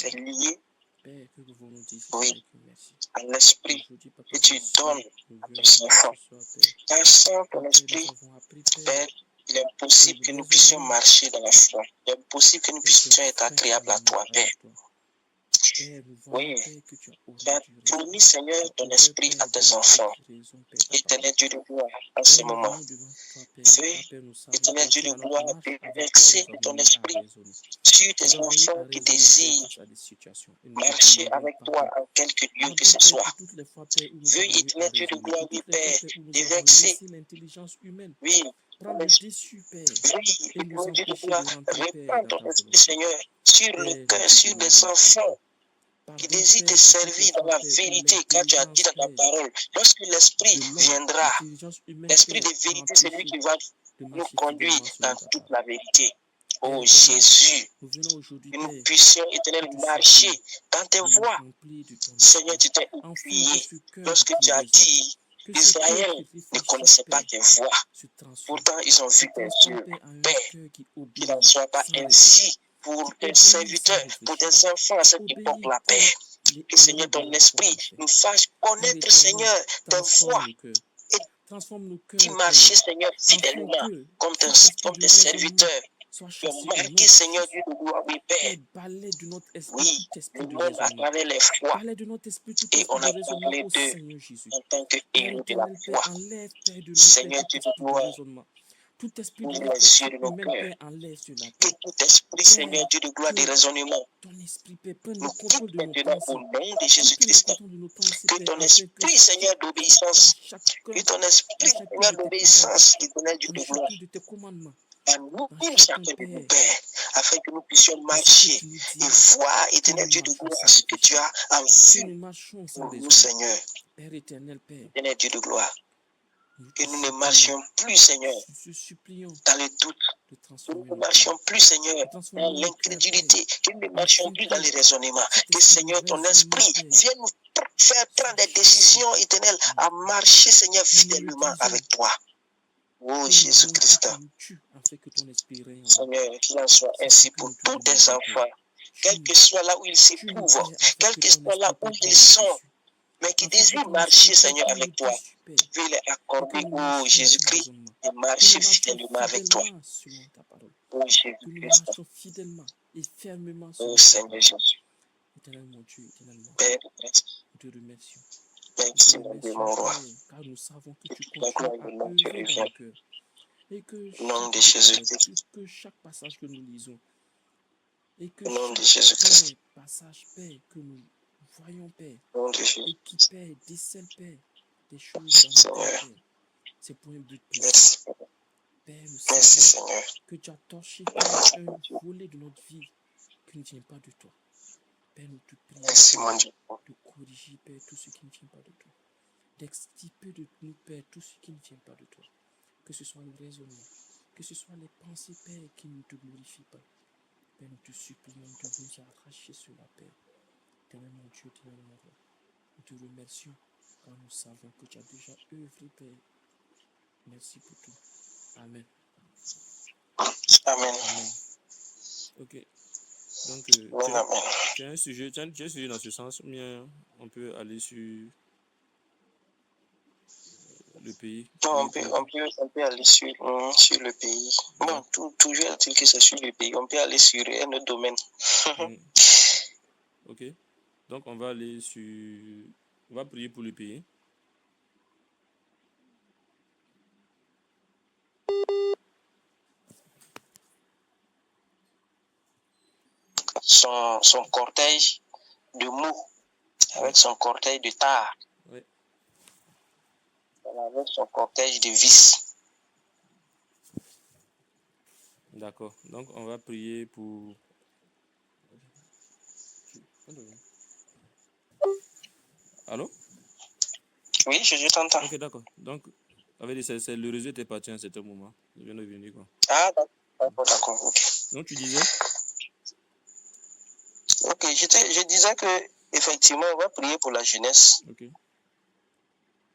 [SPEAKER 1] est liée,
[SPEAKER 2] Père, que pouvons-nous dire,
[SPEAKER 1] oui,
[SPEAKER 2] merci.
[SPEAKER 1] à l'esprit que tu donnes à tes enfants. Car sans ton esprit, Père, il est impossible que nous puissions marcher dans la foi. Il est impossible que nous puissions être agréables à toi, Père. Oui, tu as promis, Seigneur, ton esprit à tes enfants. Éternel Dieu de gloire, en ce moment, veuille, éternel Dieu de gloire, déverser ton esprit sur tes enfants qui désirent marcher avec toi en quelque lieu que ce soit. Veuille, éternel Dieu de gloire, oui, Père, déverser, oui, veuille, éternel Dieu de gloire, répand ton esprit, Seigneur, sur le cœur, sur des enfants qui désire te servir dans la vérité, car tu as dit dans ta parole, lorsque l'Esprit viendra, l'Esprit de vérité, c'est lui qui va nous conduire dans toute la vérité. Oh Jésus, que nous puissions, éternel, marcher dans tes voies. Seigneur, tu t'es oublié lorsque tu as dit, Israël ne connaissait pas tes voies. Pourtant, ils ont vu tes yeux. Père, qu'il n'en soit pas ainsi pour tes serviteurs, pour tes enfants à cette époque-là, Père. Que, Seigneur, ton esprit nous fasse connaître, Seigneur, tes voies et qui marcher, Seigneur, fidèlement, comme tes serviteurs. Tu as marqué, Seigneur Dieu de gloire, oui, Père. Oui, le monde à travers les foi. Et on a parlé d'eux en tant que héros de la foi. Seigneur Dieu de gloire,
[SPEAKER 3] Tout esprit
[SPEAKER 1] ouvre
[SPEAKER 3] de
[SPEAKER 1] les yeux de
[SPEAKER 3] notre
[SPEAKER 1] nos
[SPEAKER 3] humain,
[SPEAKER 1] cœurs.
[SPEAKER 3] Père, enlève sur la
[SPEAKER 1] Que
[SPEAKER 3] terre.
[SPEAKER 1] tout esprit, Seigneur Dieu de gloire, de raisonnement
[SPEAKER 3] Ton esprit, Père, prenne
[SPEAKER 1] nous
[SPEAKER 3] le contrôle
[SPEAKER 1] quitte
[SPEAKER 3] de nos
[SPEAKER 1] maintenant
[SPEAKER 3] pensées.
[SPEAKER 1] au nom de
[SPEAKER 3] Prenne le
[SPEAKER 1] Jésus-Christ.
[SPEAKER 3] contrôle de nos pensées,
[SPEAKER 1] Que
[SPEAKER 3] Père,
[SPEAKER 1] ton
[SPEAKER 3] afin
[SPEAKER 1] esprit, Seigneur, d'obéissance, que ton esprit, Seigneur, d'obéissance, éternel Dieu
[SPEAKER 3] dans
[SPEAKER 1] de gloire,
[SPEAKER 3] chacun de tes commandements,
[SPEAKER 1] anime
[SPEAKER 3] chacun,
[SPEAKER 1] chacun de nous,
[SPEAKER 3] Père,
[SPEAKER 1] Père, afin que nous puissions
[SPEAKER 3] de ce que
[SPEAKER 1] marcher
[SPEAKER 3] tu nous
[SPEAKER 1] et
[SPEAKER 3] dis,
[SPEAKER 1] voir,
[SPEAKER 3] que
[SPEAKER 1] éternel
[SPEAKER 3] nous
[SPEAKER 1] Dieu de
[SPEAKER 3] marchons
[SPEAKER 1] gloire,
[SPEAKER 3] sans
[SPEAKER 1] ce que tu
[SPEAKER 3] réfléchir,
[SPEAKER 1] as en
[SPEAKER 3] que
[SPEAKER 1] vue
[SPEAKER 3] nous marchons sans
[SPEAKER 1] pour nous,
[SPEAKER 3] raisonner.
[SPEAKER 1] Seigneur,
[SPEAKER 3] Père éternel, Père,
[SPEAKER 1] éternel Dieu de gloire.
[SPEAKER 3] nous
[SPEAKER 1] Que
[SPEAKER 3] te
[SPEAKER 1] nous ne
[SPEAKER 3] supplions,
[SPEAKER 1] marchions plus, Seigneur,
[SPEAKER 3] nous te supplions
[SPEAKER 1] dans le doute.
[SPEAKER 3] de
[SPEAKER 1] Que nous
[SPEAKER 3] transformer
[SPEAKER 1] ne
[SPEAKER 3] nos cœurs,
[SPEAKER 1] marchions plus, Seigneur,
[SPEAKER 3] de
[SPEAKER 1] dans
[SPEAKER 3] transformer nos cœurs, Père,
[SPEAKER 1] l'incrédulité. Que nous ne marchions
[SPEAKER 3] afin
[SPEAKER 1] plus dans
[SPEAKER 3] que
[SPEAKER 1] les raisonnements.
[SPEAKER 3] cet
[SPEAKER 1] Que,
[SPEAKER 3] esprit de
[SPEAKER 1] Seigneur, ton
[SPEAKER 3] raisonnement,
[SPEAKER 1] esprit
[SPEAKER 3] Père,
[SPEAKER 1] vienne nous faire prendre des décisions éternelles à marcher, Seigneur,
[SPEAKER 3] nous le
[SPEAKER 1] fidèlement
[SPEAKER 3] disons,
[SPEAKER 1] avec toi. Oh
[SPEAKER 3] que nous
[SPEAKER 1] Jésus-Christ,
[SPEAKER 3] que tu nous tues afin que ton esprit règne en nous.
[SPEAKER 1] Seigneur, qu'il en soit
[SPEAKER 3] C'est
[SPEAKER 1] ainsi
[SPEAKER 3] ce que
[SPEAKER 1] pour
[SPEAKER 3] nous te
[SPEAKER 1] tous tes
[SPEAKER 3] demandons, Père.
[SPEAKER 1] enfants, quel que soit là où ils se
[SPEAKER 3] Tue-nous,
[SPEAKER 1] trouvent,
[SPEAKER 3] Père, afin
[SPEAKER 1] quel
[SPEAKER 3] que
[SPEAKER 1] que
[SPEAKER 3] ton
[SPEAKER 1] soit là
[SPEAKER 3] esprit
[SPEAKER 1] où
[SPEAKER 3] peut
[SPEAKER 1] ils
[SPEAKER 3] prendre le
[SPEAKER 1] sont,
[SPEAKER 3] dessus.
[SPEAKER 1] mais qui
[SPEAKER 3] Afin que
[SPEAKER 1] désirent
[SPEAKER 3] ton
[SPEAKER 1] marcher,
[SPEAKER 3] esprit peut
[SPEAKER 1] Seigneur,
[SPEAKER 3] prendre le
[SPEAKER 1] avec toi.
[SPEAKER 3] dessus, Père.
[SPEAKER 1] Veuille les
[SPEAKER 3] Et que
[SPEAKER 1] accorder,
[SPEAKER 3] nous
[SPEAKER 1] oh
[SPEAKER 3] marchions sans
[SPEAKER 1] Jésus-Christ,
[SPEAKER 3] raisonnement.
[SPEAKER 1] et
[SPEAKER 3] Que
[SPEAKER 1] marcher
[SPEAKER 3] nous marchions
[SPEAKER 1] fidèlement avec toi.
[SPEAKER 3] fidèlement selon ta parole.
[SPEAKER 1] Oh
[SPEAKER 3] Que nous
[SPEAKER 1] Jésus-Christ,
[SPEAKER 3] marchions fidèlement et fermement
[SPEAKER 1] oh
[SPEAKER 3] selon ta
[SPEAKER 1] Seigneur
[SPEAKER 3] parole.
[SPEAKER 1] Jésus,
[SPEAKER 3] Éternel mon Dieu, éternel mon
[SPEAKER 1] Père,
[SPEAKER 3] nous te remercions.
[SPEAKER 1] merci
[SPEAKER 3] Nous te
[SPEAKER 1] mon Dieu,
[SPEAKER 3] remercions,
[SPEAKER 1] mon roi.
[SPEAKER 3] Père, car nous savons que tu
[SPEAKER 1] La gloire
[SPEAKER 3] continues
[SPEAKER 1] et
[SPEAKER 3] à
[SPEAKER 1] le nom de Dieu
[SPEAKER 3] œuvrer dans
[SPEAKER 1] revient.
[SPEAKER 3] nos cœurs. Et que
[SPEAKER 1] Au nom
[SPEAKER 3] chaque
[SPEAKER 1] de
[SPEAKER 3] décret,
[SPEAKER 1] Jésus-Christ,
[SPEAKER 3] que chaque passage que nous lisons Et que
[SPEAKER 1] Au nom de
[SPEAKER 3] chaque
[SPEAKER 1] Jésus-Christ.
[SPEAKER 3] Père, passage, Père, que nous voyons, Père,
[SPEAKER 1] Au nom de Jésus.
[SPEAKER 3] et qui, Père, décèle, Père, des choses dans le cœur,
[SPEAKER 1] Seigneur.
[SPEAKER 3] Père. C'est pour un but précis.
[SPEAKER 1] Merci.
[SPEAKER 3] Père, nous
[SPEAKER 1] Merci,
[SPEAKER 3] savons
[SPEAKER 1] Seigneur.
[SPEAKER 3] que tu as torché, Père, un volet de notre vie qui ne vient pas de toi. Père, nous te prions,
[SPEAKER 1] Merci, mon
[SPEAKER 3] Père,
[SPEAKER 1] Dieu.
[SPEAKER 3] de corriger, Père, tout ce qui ne vient pas de toi. D'extirper de nous, Père, tout ce qui ne vient pas de toi. Que ce soit le raisonnement, que ce soit les pensées, Père, qui ne te glorifient pas. Père, nous te supplions de nous arracher cela, Père. Éternel mon Dieu, éternel mon roi. Nous te remercions car nous savons que tu as déjà œuvré, Père. Merci pour tout. Amen.
[SPEAKER 1] Amen.
[SPEAKER 3] Amen. Ok. Donc,
[SPEAKER 1] Amen, amen.
[SPEAKER 2] tu as un sujet dans ce sens, ou bien on peut aller sur le pays.
[SPEAKER 1] Non, on peut aller sur le pays. Bon, toujours est-il que c'est sur le pays. On peut aller sur un autre domaine.
[SPEAKER 2] Ok. Donc, on va aller sur... On va prier pour le pays.
[SPEAKER 1] Son cortège de mots, avec son cortège de tard,
[SPEAKER 2] Oui.
[SPEAKER 1] avec son cortège de vices.
[SPEAKER 2] D'accord. Donc, on va prier pour... Allô?
[SPEAKER 1] Oui, je t'entends.
[SPEAKER 2] Ok, d'accord. Donc, c'est le réseau était parti à un certain moment. Je viens de venir, quoi.
[SPEAKER 1] Ah, d'accord, ok.
[SPEAKER 2] Donc, tu disais?
[SPEAKER 1] Ok, je disais que effectivement, on va prier pour la jeunesse.
[SPEAKER 2] Ok.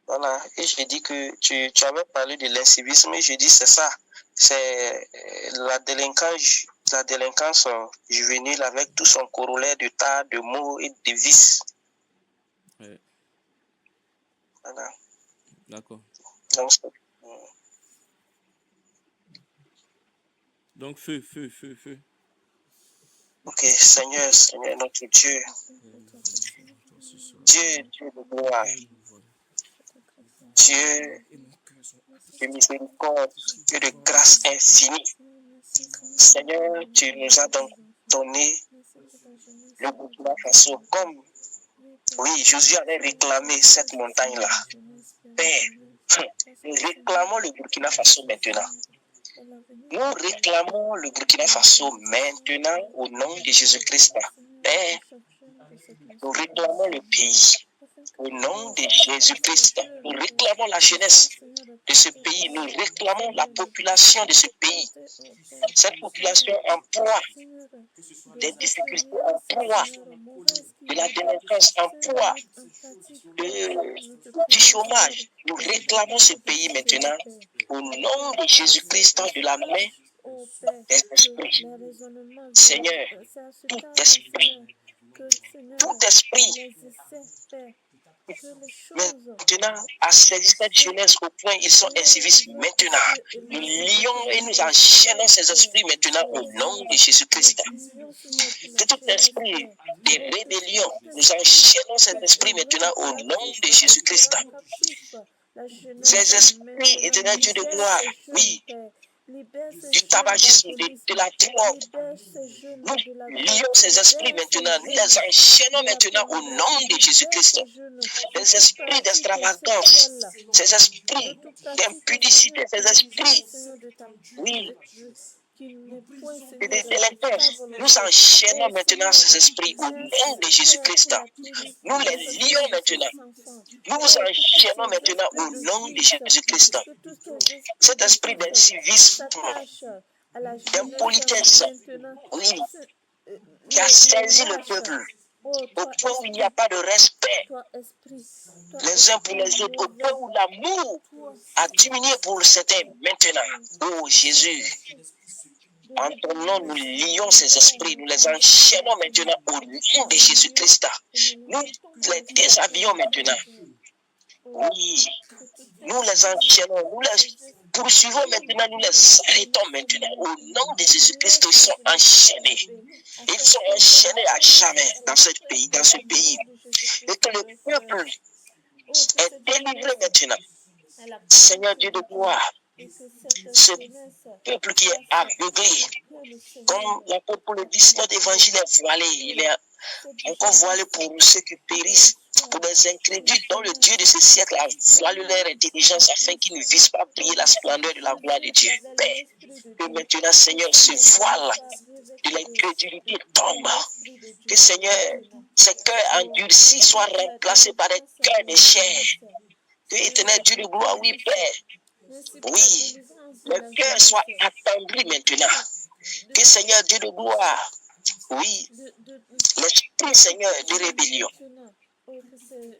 [SPEAKER 1] Voilà, et je dis que tu avais parlé de l'incivisme, et je dis c'est ça. C'est la délinquance juvénile avec tout son corollaire de tas de mots et de vices.
[SPEAKER 2] Ouais.
[SPEAKER 1] Voilà.
[SPEAKER 2] D'accord. Donc, feu.
[SPEAKER 1] Ok, Seigneur notre Dieu. Dieu de gloire. Dieu de miséricorde et de grâce infinie. Seigneur, tu nous as donc donné le Burkina Faso comme, oui, Josué avait réclamé cette montagne-là. Père, nous réclamons le Burkina Faso maintenant. Nous réclamons le Burkina Faso maintenant au nom de Jésus-Christ. Père, nous réclamons le pays au nom de Jésus-Christ. Nous réclamons la jeunesse de ce pays. Nous réclamons la population de ce pays. Cette population en proie des difficultés, en proie de la délinquance, en proie du chômage. Nous réclamons ce pays maintenant au nom de Jésus-Christ de la main des esprits. Seigneur, tout esprit maintenant a saisi cette jeunesse au point ils sont incivistes maintenant. Nous lions et nous enchaînons ces esprits maintenant au nom de Jésus-Christ. De tout esprit de rébellion, nous enchaînons ces esprits maintenant au nom de Jésus-Christ. Ces esprits, éternel Dieu de gloire, oui, du tabagisme, de la drogue. Nous lions ces esprits maintenant, nous les enchaînons maintenant au nom de Jésus-Christ. Les esprits d'extravagance, ces esprits d'impudicité, ces esprits, oui, de délinquance. Nous enchaînons maintenant ces esprits au nom de Jésus-Christ. Nous les lions maintenant. Nous enchaînons maintenant au nom de Jésus-Christ. Cet esprit d'incivisme, d'impolitesse, oui, qui a saisi le peuple au point où il n'y a pas de respect les uns pour les autres, au point où l'amour a diminué pour certains maintenant. Oh Jésus, en ton nom, nous lions ces esprits, nous les enchaînons maintenant au nom de Jésus-Christ. Nous les déshabillons maintenant. Oui, nous les enchaînons, nous les poursuivons maintenant, nous les arrêtons maintenant. Au nom de Jésus-Christ, ils sont enchaînés. Ils sont enchaînés à jamais dans ce pays. Et que le peuple est délivré maintenant. Seigneur Dieu de gloire, Ce peuple qui est aveuglé, comme l'apôtre Paul le dit, notre évangile est voilé, il est encore voilé pour ceux qui périssent, pour les incrédules dont le Dieu de ce siècle a voilé leur intelligence afin qu'ils ne visent pas briller la splendeur de la gloire de Dieu. Père, que maintenant, Seigneur, ce voile de l'incrédulité tombe. Que, Seigneur, ces cœurs endurcis soient remplacés par des cœurs de chair. Que, éternel Dieu de gloire, oui, Père, oui, le cœur soit attendri maintenant. Que, Seigneur Dieu de gloire, oui, l'esprit, Seigneur, de rébellion,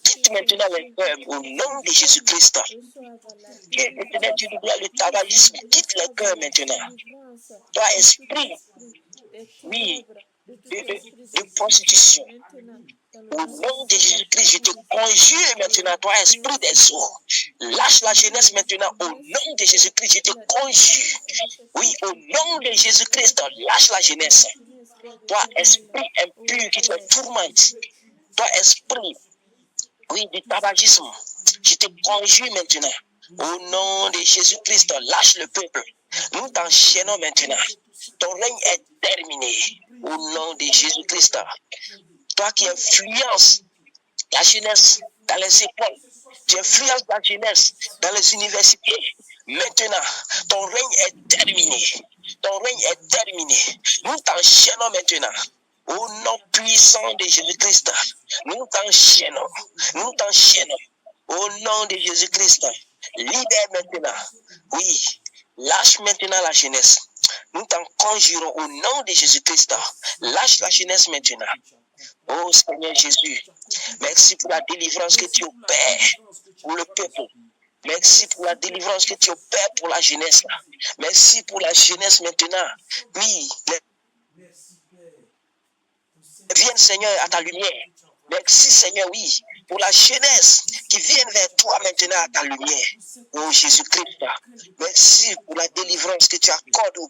[SPEAKER 1] quitte maintenant les cœurs au nom de Jésus-Christ. Que, éternel Dieu de gloire, le tabagisme quitte les cœurs maintenant. Toi, esprit, oui, de prostitution. Au nom de Jésus-Christ, je te conjure maintenant, toi, esprit des eaux. Lâche la jeunesse maintenant, au nom de Jésus-Christ, je te conjure. Oui, au nom de Jésus-Christ, lâche la jeunesse. Toi, esprit impur qui te tourmente. Toi, esprit, oui, du tabagisme, je te conjure maintenant. Au nom de Jésus-Christ, lâche le peuple. Nous t'enchaînons maintenant. Ton règne est terminé. Au nom de Jésus-Christ. Toi qui influences la jeunesse dans les écoles, tu influences la jeunesse dans les universités. Maintenant, ton règne est terminé. Ton règne est terminé. Nous t'enchaînons maintenant. Au nom puissant de Jésus-Christ, nous t'enchaînons. Nous t'enchaînons. Au nom de Jésus-Christ, libère maintenant. Oui, lâche maintenant la jeunesse. Nous t'en conjurons au nom de Jésus-Christ. Lâche la jeunesse maintenant. Oh Seigneur Jésus, merci pour la délivrance que tu opères pour le peuple. Merci pour la délivrance que tu opères pour la jeunesse. Merci pour la jeunesse maintenant. Oui, viens Seigneur à ta lumière. Merci Seigneur, oui, pour la jeunesse qui vient vers toi maintenant à ta lumière. Oh Jésus-Christ, merci pour la délivrance que tu accordes au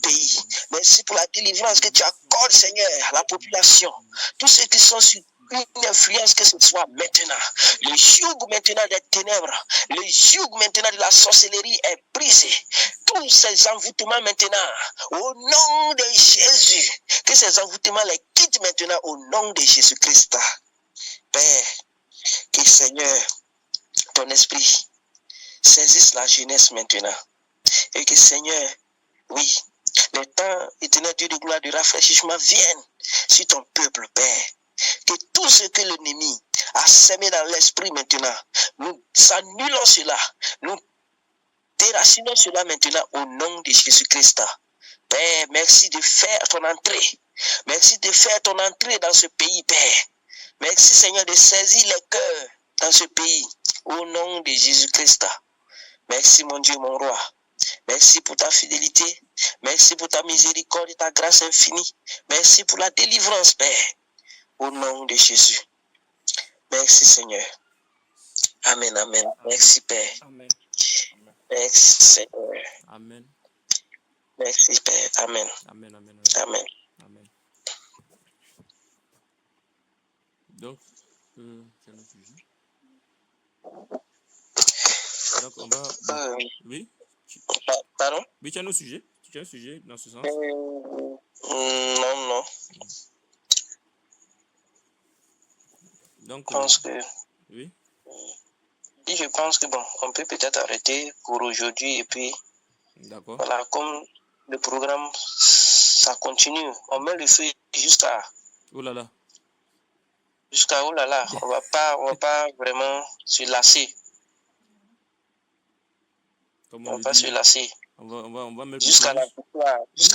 [SPEAKER 1] pays. Merci pour la délivrance que tu accordes, Seigneur, à la population. Tous ceux qui sont sur une influence que ce soit maintenant. Le joug maintenant des ténèbres, le joug maintenant de la sorcellerie est brisé. Tous ces envoûtements maintenant, au nom de Jésus, que ces envoûtements les quittent maintenant au nom de Jésus-Christ. Père, que Seigneur, ton esprit saisisse la jeunesse maintenant. Et que Seigneur, oui, le temps éternel Dieu de gloire de rafraîchissement vienne sur ton peuple, Père. Que tout ce que l'ennemi a semé dans l'esprit maintenant, nous annulons cela, nous déracinons cela maintenant au nom de Jésus-Christ. Père, merci de faire ton entrée. Merci de faire ton entrée dans ce pays, Père. Merci Seigneur de saisir les cœurs dans ce pays au nom de Jésus-Christ. Merci mon Dieu, mon roi. Merci pour ta fidélité. Merci pour ta miséricorde et ta grâce infinie. Merci pour la délivrance, Père. Au nom de Jésus. Merci Seigneur. Amen, amen. Merci Père.
[SPEAKER 2] Amen.
[SPEAKER 1] Merci Seigneur.
[SPEAKER 2] Amen.
[SPEAKER 1] Merci Père. Amen.
[SPEAKER 2] Amen. Amen.
[SPEAKER 1] Amen.
[SPEAKER 2] Amen. Donc, quel autre sujet? Donc, on va... Oui?
[SPEAKER 1] Pardon?
[SPEAKER 2] Oui, tu as un autre sujet? Tu as un sujet dans ce sens?
[SPEAKER 1] Non.
[SPEAKER 2] Donc,
[SPEAKER 1] Je pense que...
[SPEAKER 2] Oui?
[SPEAKER 1] Et je pense que bon, on peut peut-être arrêter pour aujourd'hui et puis...
[SPEAKER 2] D'accord.
[SPEAKER 1] Voilà, comme le programme, ça continue. On met le feu jusqu'à...
[SPEAKER 2] Oh là là.
[SPEAKER 1] Jusqu'à, oh là là, on va pas vraiment se lasser.
[SPEAKER 2] Comme
[SPEAKER 1] On
[SPEAKER 2] on
[SPEAKER 1] va pas
[SPEAKER 2] dit,
[SPEAKER 1] se lasser.
[SPEAKER 2] on va mettre
[SPEAKER 1] Jusqu'à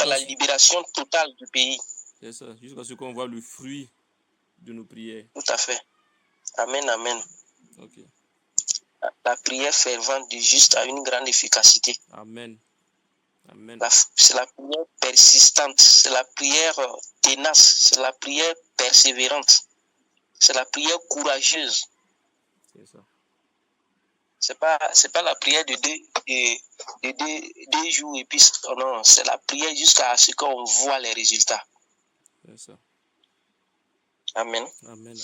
[SPEAKER 1] la libération totale du pays.
[SPEAKER 2] C'est ça, jusqu'à ce qu'on voit le fruit de nos prières.
[SPEAKER 1] Tout à fait. Amen, amen.
[SPEAKER 2] Ok.
[SPEAKER 1] La prière fervente du juste a une grande efficacité.
[SPEAKER 2] Amen. Amen.
[SPEAKER 1] C'est la prière persistante, c'est la prière ténace, c'est la prière persévérante, c'est la prière courageuse.
[SPEAKER 2] C'est ça.
[SPEAKER 1] C'est pas la prière de deux jours et puis non, c'est la prière jusqu'à ce qu'on voit les résultats.
[SPEAKER 2] C'est ça.
[SPEAKER 1] Amen.
[SPEAKER 2] Amen.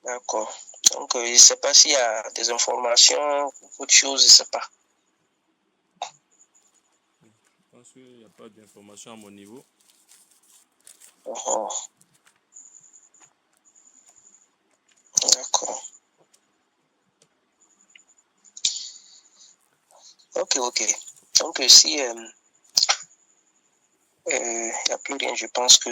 [SPEAKER 1] D'accord. Donc, je ne sais pas s'il y a des informations, autre chose, je ne sais pas.
[SPEAKER 2] Je pense qu'il n'y a pas d'informations à mon niveau.
[SPEAKER 1] Oh. D'accord. Ok. Donc, si il n'y a plus rien, je pense que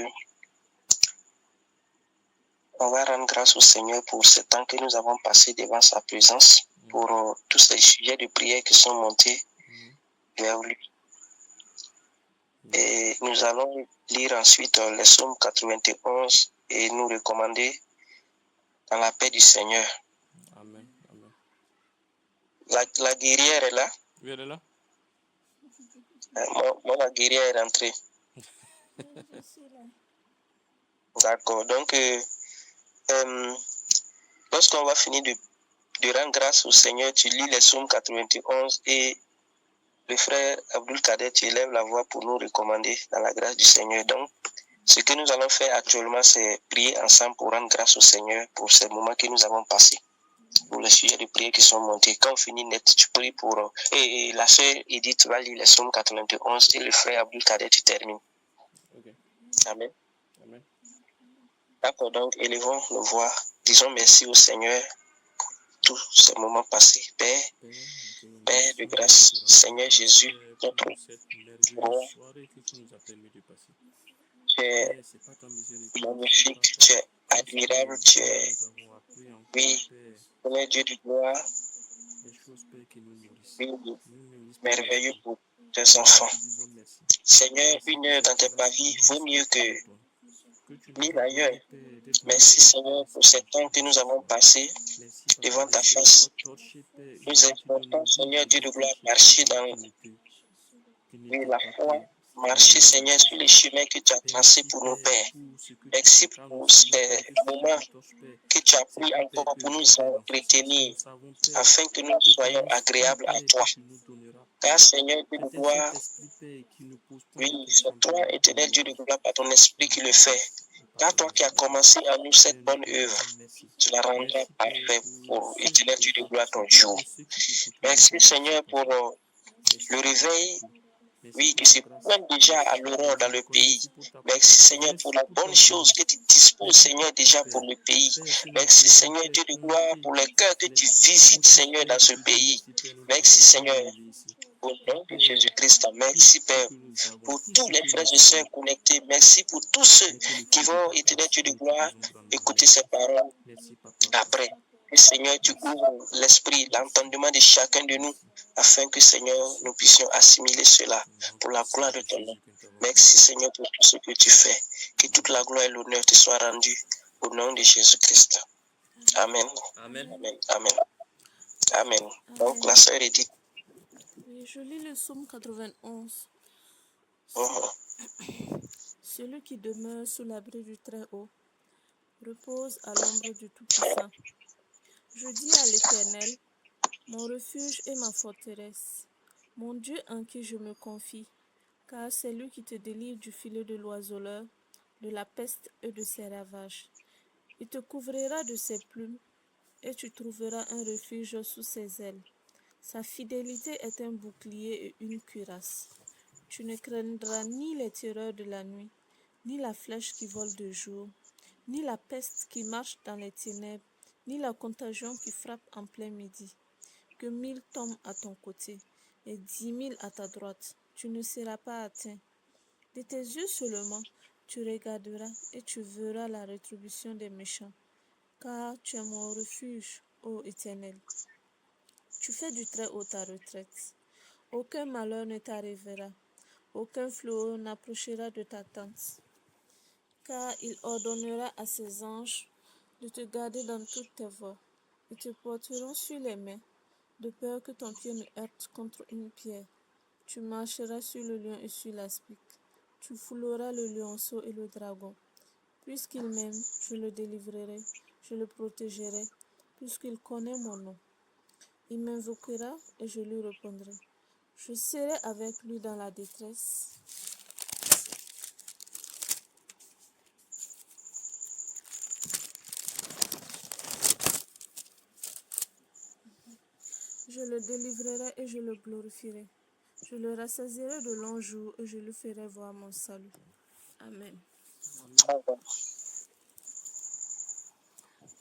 [SPEAKER 1] on va rendre grâce au Seigneur pour ce temps que nous avons passé devant sa présence, pour tous ces sujets de prière qui sont montés vers lui. Et nous allons lire ensuite les psaumes 91 et nous recommander dans la paix du Seigneur.
[SPEAKER 2] Amen. Amen.
[SPEAKER 1] La guerrière est là.
[SPEAKER 2] Oui, elle est là.
[SPEAKER 1] Moi, la guerrière est rentrée.
[SPEAKER 4] Je suis là.
[SPEAKER 1] D'accord. Donc, lorsqu'on va finir de rendre grâce au Seigneur, tu lis les psaumes 91 et le frère Abdul Kader, tu élèves la voix pour nous recommander dans la grâce du Seigneur. Donc, ce que nous allons faire actuellement, c'est prier ensemble pour rendre grâce au Seigneur pour ces moments que nous avons passés, pour les sujets de prière qui sont montés. Quand on finit net, tu pries pour... Et la sœur Edith va lire les psaumes 91 et le frère Abdul Kader, tu termines.
[SPEAKER 2] Ok.
[SPEAKER 1] Amen.
[SPEAKER 2] Amen.
[SPEAKER 1] D'accord, donc élevons nos voix. Disons merci au Seigneur pour tous ces moments passés. Père de grâce, Seigneur Jésus, notre
[SPEAKER 2] pour cette merveilleuse
[SPEAKER 1] roi,
[SPEAKER 2] soirée que tu nous as permis de passer.
[SPEAKER 1] tu es
[SPEAKER 2] Père, c'est pas ta miséricorde,
[SPEAKER 1] magnifique,
[SPEAKER 2] c'est pas
[SPEAKER 1] tu
[SPEAKER 2] ta
[SPEAKER 1] es
[SPEAKER 2] grâce
[SPEAKER 1] admirable,
[SPEAKER 2] que
[SPEAKER 1] tu es,
[SPEAKER 2] nous avons appris encore,
[SPEAKER 1] oui,
[SPEAKER 2] Père,
[SPEAKER 1] Seigneur Dieu de gloire,
[SPEAKER 2] des choses, Père, qui nous nourrissent.
[SPEAKER 1] oui,
[SPEAKER 2] Nous nourrissent par
[SPEAKER 1] merveilleux
[SPEAKER 2] l'esprit.
[SPEAKER 1] pour tes
[SPEAKER 2] Père, nous
[SPEAKER 1] enfants.
[SPEAKER 2] te disons merci.
[SPEAKER 1] Seigneur,
[SPEAKER 2] Merci
[SPEAKER 1] une
[SPEAKER 2] pour
[SPEAKER 1] heure dans
[SPEAKER 2] cette
[SPEAKER 1] tes
[SPEAKER 2] grâce
[SPEAKER 1] pavis
[SPEAKER 2] immense
[SPEAKER 1] vaut mieux
[SPEAKER 2] que tu
[SPEAKER 1] que
[SPEAKER 2] nous donnes. Que tu nous
[SPEAKER 1] 1000
[SPEAKER 2] as
[SPEAKER 1] ailleurs.
[SPEAKER 2] donné, Père, d'être
[SPEAKER 1] Merci
[SPEAKER 2] honoré,
[SPEAKER 1] Seigneur
[SPEAKER 2] Père,
[SPEAKER 1] pour ce temps que
[SPEAKER 2] de
[SPEAKER 1] nous
[SPEAKER 2] ce
[SPEAKER 1] avons
[SPEAKER 2] soir.
[SPEAKER 1] passé
[SPEAKER 2] Merci, Papa,
[SPEAKER 1] devant
[SPEAKER 2] de
[SPEAKER 1] ta
[SPEAKER 2] ce
[SPEAKER 1] face.
[SPEAKER 2] torcher, Père, une
[SPEAKER 1] Nous
[SPEAKER 2] partie de nos
[SPEAKER 1] exportons,
[SPEAKER 2] vies
[SPEAKER 1] Seigneur
[SPEAKER 2] qui
[SPEAKER 1] Dieu
[SPEAKER 2] était
[SPEAKER 1] de gloire,
[SPEAKER 2] torchée par
[SPEAKER 1] marcher dans
[SPEAKER 2] qui
[SPEAKER 1] oui,
[SPEAKER 2] n'était
[SPEAKER 1] la
[SPEAKER 2] pas
[SPEAKER 1] foi,
[SPEAKER 2] claire.
[SPEAKER 1] marcher,
[SPEAKER 2] Seigneur,
[SPEAKER 1] Seigneur, sur les chemins que tu as tracés
[SPEAKER 2] merci,
[SPEAKER 1] pour nos
[SPEAKER 2] Père,
[SPEAKER 1] pères.
[SPEAKER 2] pour ce que tu
[SPEAKER 1] Merci
[SPEAKER 2] fais, car nous
[SPEAKER 1] pour
[SPEAKER 2] savons,
[SPEAKER 1] ces
[SPEAKER 2] Père, que ce qui
[SPEAKER 1] moments
[SPEAKER 2] te torche, Père,
[SPEAKER 1] que tu as
[SPEAKER 2] c'est
[SPEAKER 1] pris
[SPEAKER 2] pour
[SPEAKER 1] encore pour nous
[SPEAKER 2] t'œuvrer dans ce sens.
[SPEAKER 1] entretenir
[SPEAKER 2] Nous savons, Père,
[SPEAKER 1] afin que nous
[SPEAKER 2] que par
[SPEAKER 1] soyons
[SPEAKER 2] l'esprit,
[SPEAKER 1] agréables à
[SPEAKER 2] Père,
[SPEAKER 1] toi.
[SPEAKER 2] que tu nous donneras,
[SPEAKER 1] Car,
[SPEAKER 2] Père,
[SPEAKER 1] Seigneur Dieu de
[SPEAKER 2] c'est cet
[SPEAKER 1] gloire,
[SPEAKER 2] esprit, Père, qui ne pose point
[SPEAKER 1] oui,
[SPEAKER 2] de
[SPEAKER 1] c'est
[SPEAKER 2] questions, Père,
[SPEAKER 1] toi,
[SPEAKER 2] mais qui
[SPEAKER 1] éternel Dieu de
[SPEAKER 2] glorifie
[SPEAKER 1] gloire, par ton esprit
[SPEAKER 2] par
[SPEAKER 1] qui le
[SPEAKER 2] ta
[SPEAKER 1] fait.
[SPEAKER 2] grâce et par
[SPEAKER 1] Car
[SPEAKER 2] ta
[SPEAKER 1] toi qui as
[SPEAKER 2] miséricorde.
[SPEAKER 1] commencé en nous cette
[SPEAKER 2] Père, nous
[SPEAKER 1] bonne
[SPEAKER 2] te
[SPEAKER 1] œuvre,
[SPEAKER 2] disons merci.
[SPEAKER 1] tu la rendras
[SPEAKER 2] Merci, Père,
[SPEAKER 1] parfaite
[SPEAKER 2] pour
[SPEAKER 1] pour
[SPEAKER 2] ceux qui
[SPEAKER 1] éternel
[SPEAKER 2] t'ont
[SPEAKER 1] Dieu de gloire ton
[SPEAKER 2] participé
[SPEAKER 1] jour.
[SPEAKER 2] et ceux qui t'écouteront
[SPEAKER 1] Merci,
[SPEAKER 2] par la suite,
[SPEAKER 1] Seigneur, pour
[SPEAKER 2] Papa. Merci
[SPEAKER 1] le
[SPEAKER 2] pour ton
[SPEAKER 1] réveil,
[SPEAKER 2] secours. Merci
[SPEAKER 1] oui,
[SPEAKER 2] pour
[SPEAKER 1] qui
[SPEAKER 2] ta
[SPEAKER 1] se
[SPEAKER 2] grâce.
[SPEAKER 1] pointe déjà à
[SPEAKER 2] Merci pour ta
[SPEAKER 1] l'aurore dans le
[SPEAKER 2] miséricorde.
[SPEAKER 1] pays.
[SPEAKER 2] Merci pour ta
[SPEAKER 1] Merci,
[SPEAKER 2] protection.
[SPEAKER 1] Seigneur, pour
[SPEAKER 2] Merci
[SPEAKER 1] la
[SPEAKER 2] pour
[SPEAKER 1] bonne
[SPEAKER 2] ton
[SPEAKER 1] chose
[SPEAKER 2] amour.
[SPEAKER 1] que tu disposes,
[SPEAKER 2] Merci
[SPEAKER 1] Seigneur,
[SPEAKER 2] pour tout,
[SPEAKER 1] déjà pour
[SPEAKER 2] Père.
[SPEAKER 1] le pays.
[SPEAKER 2] Père, que nous
[SPEAKER 1] Merci,
[SPEAKER 2] pouvons,
[SPEAKER 1] Seigneur,
[SPEAKER 2] Père,
[SPEAKER 1] Dieu de gloire,
[SPEAKER 2] inviter
[SPEAKER 1] pour les cœurs que
[SPEAKER 2] les
[SPEAKER 1] tu visites,
[SPEAKER 2] motifs,
[SPEAKER 1] Seigneur,
[SPEAKER 2] Père,
[SPEAKER 1] dans
[SPEAKER 2] de
[SPEAKER 1] ce
[SPEAKER 2] te dire
[SPEAKER 1] pays.
[SPEAKER 2] merci, Père. Nous
[SPEAKER 1] Merci,
[SPEAKER 2] pouvons pas
[SPEAKER 1] Seigneur,
[SPEAKER 2] arriver ici.
[SPEAKER 1] au nom de
[SPEAKER 2] Père,
[SPEAKER 1] Jésus-Christ.
[SPEAKER 2] tout
[SPEAKER 1] Merci,
[SPEAKER 2] ce
[SPEAKER 1] Père,
[SPEAKER 2] que nous avons,
[SPEAKER 1] pour
[SPEAKER 2] tout
[SPEAKER 1] tous
[SPEAKER 2] ce
[SPEAKER 1] les
[SPEAKER 2] que
[SPEAKER 1] frères
[SPEAKER 2] nous
[SPEAKER 1] et
[SPEAKER 2] sommes,
[SPEAKER 1] sœurs connectés. Merci pour tous ceux
[SPEAKER 2] n'est que le
[SPEAKER 1] qui
[SPEAKER 2] fruit de
[SPEAKER 1] vont,
[SPEAKER 2] ta
[SPEAKER 1] éternel
[SPEAKER 2] grâce.
[SPEAKER 1] Dieu de
[SPEAKER 2] Nous te
[SPEAKER 1] gloire,
[SPEAKER 2] disons grandement
[SPEAKER 1] écouter
[SPEAKER 2] merci.
[SPEAKER 1] ces paroles
[SPEAKER 2] Merci, Papa.
[SPEAKER 1] après. Que, Seigneur, tu
[SPEAKER 2] Merci.
[SPEAKER 1] ouvres l'esprit, l'entendement de chacun de nous,
[SPEAKER 2] Merci.
[SPEAKER 1] afin que, Seigneur,
[SPEAKER 2] Merci.
[SPEAKER 1] nous puissions assimiler cela
[SPEAKER 2] C'est au nom
[SPEAKER 1] pour la
[SPEAKER 2] puissant
[SPEAKER 1] gloire
[SPEAKER 2] de
[SPEAKER 1] de ton nom.
[SPEAKER 2] Jésus que nous t'avons
[SPEAKER 1] Merci,
[SPEAKER 2] prié.
[SPEAKER 1] Seigneur, pour tout ce que tu fais. Que toute la gloire et l'honneur te soient rendus au nom de Jésus-Christ. Amen.
[SPEAKER 2] Amen.
[SPEAKER 1] Amen. Amen. Amen. Donc,
[SPEAKER 4] Amen.
[SPEAKER 1] la sœur Edith.
[SPEAKER 4] Oui, je lis le psaume 91. Celui qui demeure sous l'abri du Très-Haut repose à l'ombre du Tout-Puissant. Je dis à l'Éternel, mon refuge et ma forteresse, mon Dieu en qui je me confie, car c'est lui qui te délivre du filet de l'oiseleur, de la peste et de ses ravages. Il te couvrira de ses plumes, et tu trouveras un refuge sous ses ailes. Sa fidélité est un bouclier et une cuirasse. Tu ne craindras ni les terreurs de la nuit, ni la flèche qui vole de jour, ni la peste qui marche dans les ténèbres, ni la contagion qui frappe en plein midi. Que 1000 tombent à ton côté et 10 000 à ta droite, tu ne seras pas atteint. De tes yeux seulement, tu regarderas et tu verras la rétribution des méchants, car tu es mon refuge, ô Éternel. Tu fais du Très-Haut ta retraite. Aucun malheur ne t'arrivera, aucun fléau n'approchera de ta tente, car il ordonnera à ses anges de te garder dans toutes tes voies. Ils te porteront sur les mains, de peur que ton pied ne heurte contre une pierre. Tu marcheras sur le lion et sur l'aspic. Tu fouleras le lionceau et le dragon. Puisqu'il m'aime, je le délivrerai, je le protégerai, puisqu'il connaît mon nom. Il m'invoquera et je lui répondrai. Je serai avec lui dans la détresse. Je le délivrerai et je le glorifierai. Je le rassasierai de longs jours et je lui ferai voir mon salut. Amen.
[SPEAKER 1] Amen.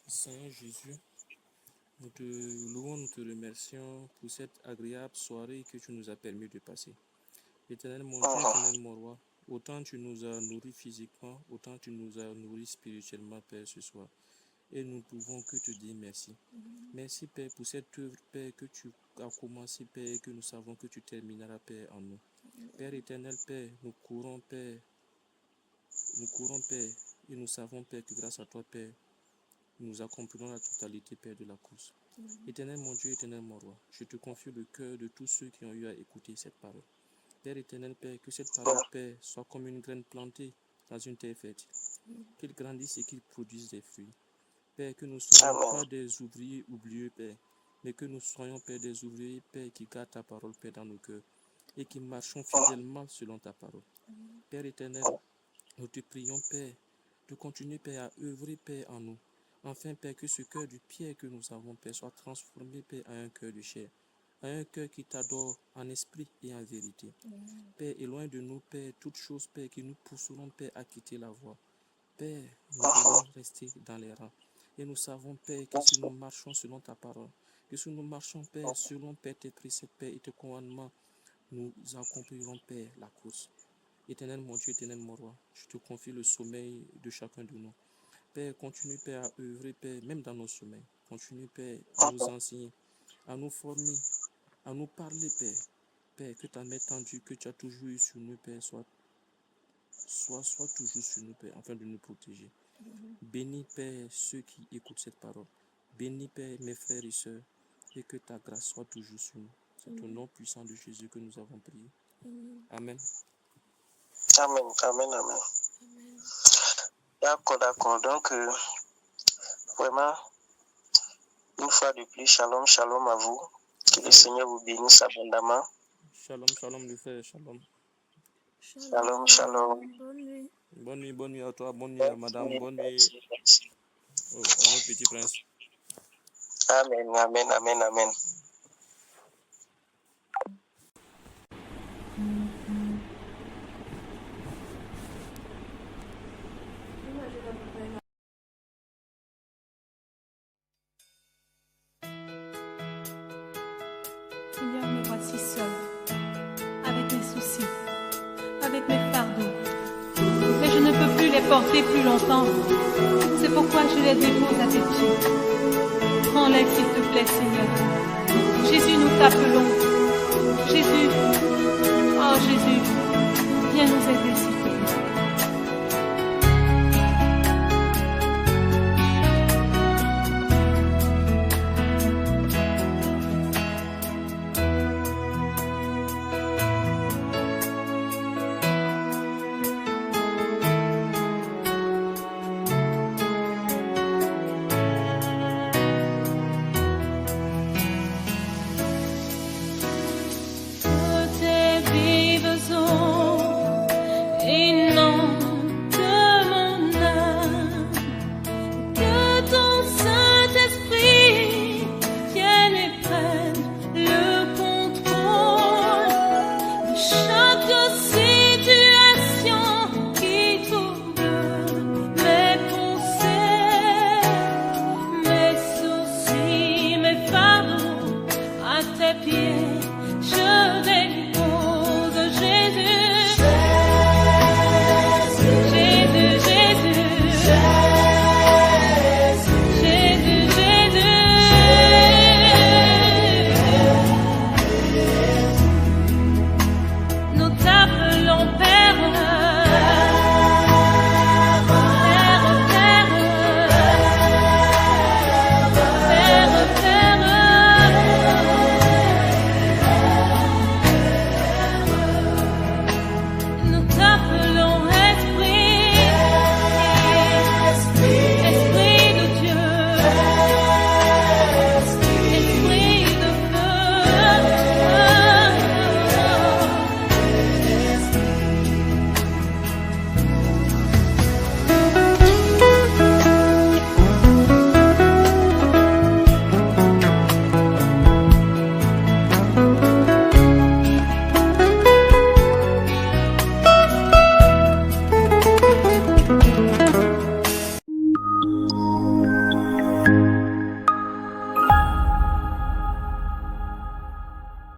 [SPEAKER 3] Seigneur Jésus, nous te louons, nous te remercions pour cette agréable soirée que tu nous as permis de passer. Éternel mon Dieu, éternel mon roi, autant tu nous as nourris physiquement, autant tu nous as nourris spirituellement, Père, ce soir. Et nous ne pouvons que te dire merci. Merci, Père, pour cette œuvre, Père, que tu as commencé, Père, et que nous savons que tu termineras, Père, en nous. Père éternel, Père, nous courons, Père, et nous savons, Père, que grâce à toi, Père, nous accomplirons la totalité, Père, de la course. Éternel mon Dieu, éternel mon roi, je te confie le cœur de tous ceux qui ont eu à écouter cette parole. Père éternel, Père, que cette parole, Père, soit comme une graine plantée dans une terre fertile. Qu'il grandisse et qu'il produise des fruits. Père, que nous ne soyons pas des ouvriers oublieux, Père, mais que nous soyons, Père, des ouvriers, Père, qui gardent ta parole, Père, dans nos cœurs et qui marchons fidèlement selon ta parole. Père éternel, nous te prions, Père, de continuer, Père, à œuvrer, Père, en nous. Enfin, Père, que ce cœur de pierre que nous avons, Père, soit transformé, Père, en un cœur de chair, en un cœur qui t'adore en esprit et en vérité. Père, éloigne de nous, Père, toutes choses, Père, qui nous pousseront, Père, à quitter la voie. Père, nous voulons rester dans les rangs. Et nous savons, Père, que si nous marchons selon ta parole, que si nous marchons, Père, selon, Père, tes préceptes, Père, et tes commandements, nous accomplirons, Père, la course. Éternel mon Dieu, éternel mon roi, je te confie le sommeil de chacun de nous. Père, continue, Père, à œuvrer, Père, même dans nos sommeils. Continue, Père, à nous enseigner, à nous former, à nous parler, Père. Père, que ta main tendue que tu as toujours eu sur nous, Père, soit toujours sur nous, Père, afin de nous protéger. Bénis, Père, ceux qui écoutent cette parole. Bénis, Père, mes frères et sœurs, et que ta grâce soit toujours sur nous. C'est au nom puissant de Jésus que nous avons prié. Amen.
[SPEAKER 1] Amen, amen, amen. D'accord. Donc, vraiment, une fois de plus, shalom, shalom à vous. Que le Seigneur vous bénisse abondamment.
[SPEAKER 3] Shalom, shalom, le frère, shalom.
[SPEAKER 1] Shalom, shalom.
[SPEAKER 4] Bonne nuit.
[SPEAKER 3] Bonne nuit à toi, bonne nuit à madame, bonne nuit à notre petit prince.
[SPEAKER 1] Amen, amen, amen, amen.
[SPEAKER 5] Seigneur, me voici seul, avec mes soucis, avec mes fardeaux. Mais je ne peux plus les porter plus longtemps. C'est pourquoi je les dépose à tes pieds. Prends-les, s'il te plaît, Seigneur. Jésus, nous t'appelons. Jésus, oh Jésus, viens nous aider, s'il te plaît. Pieds.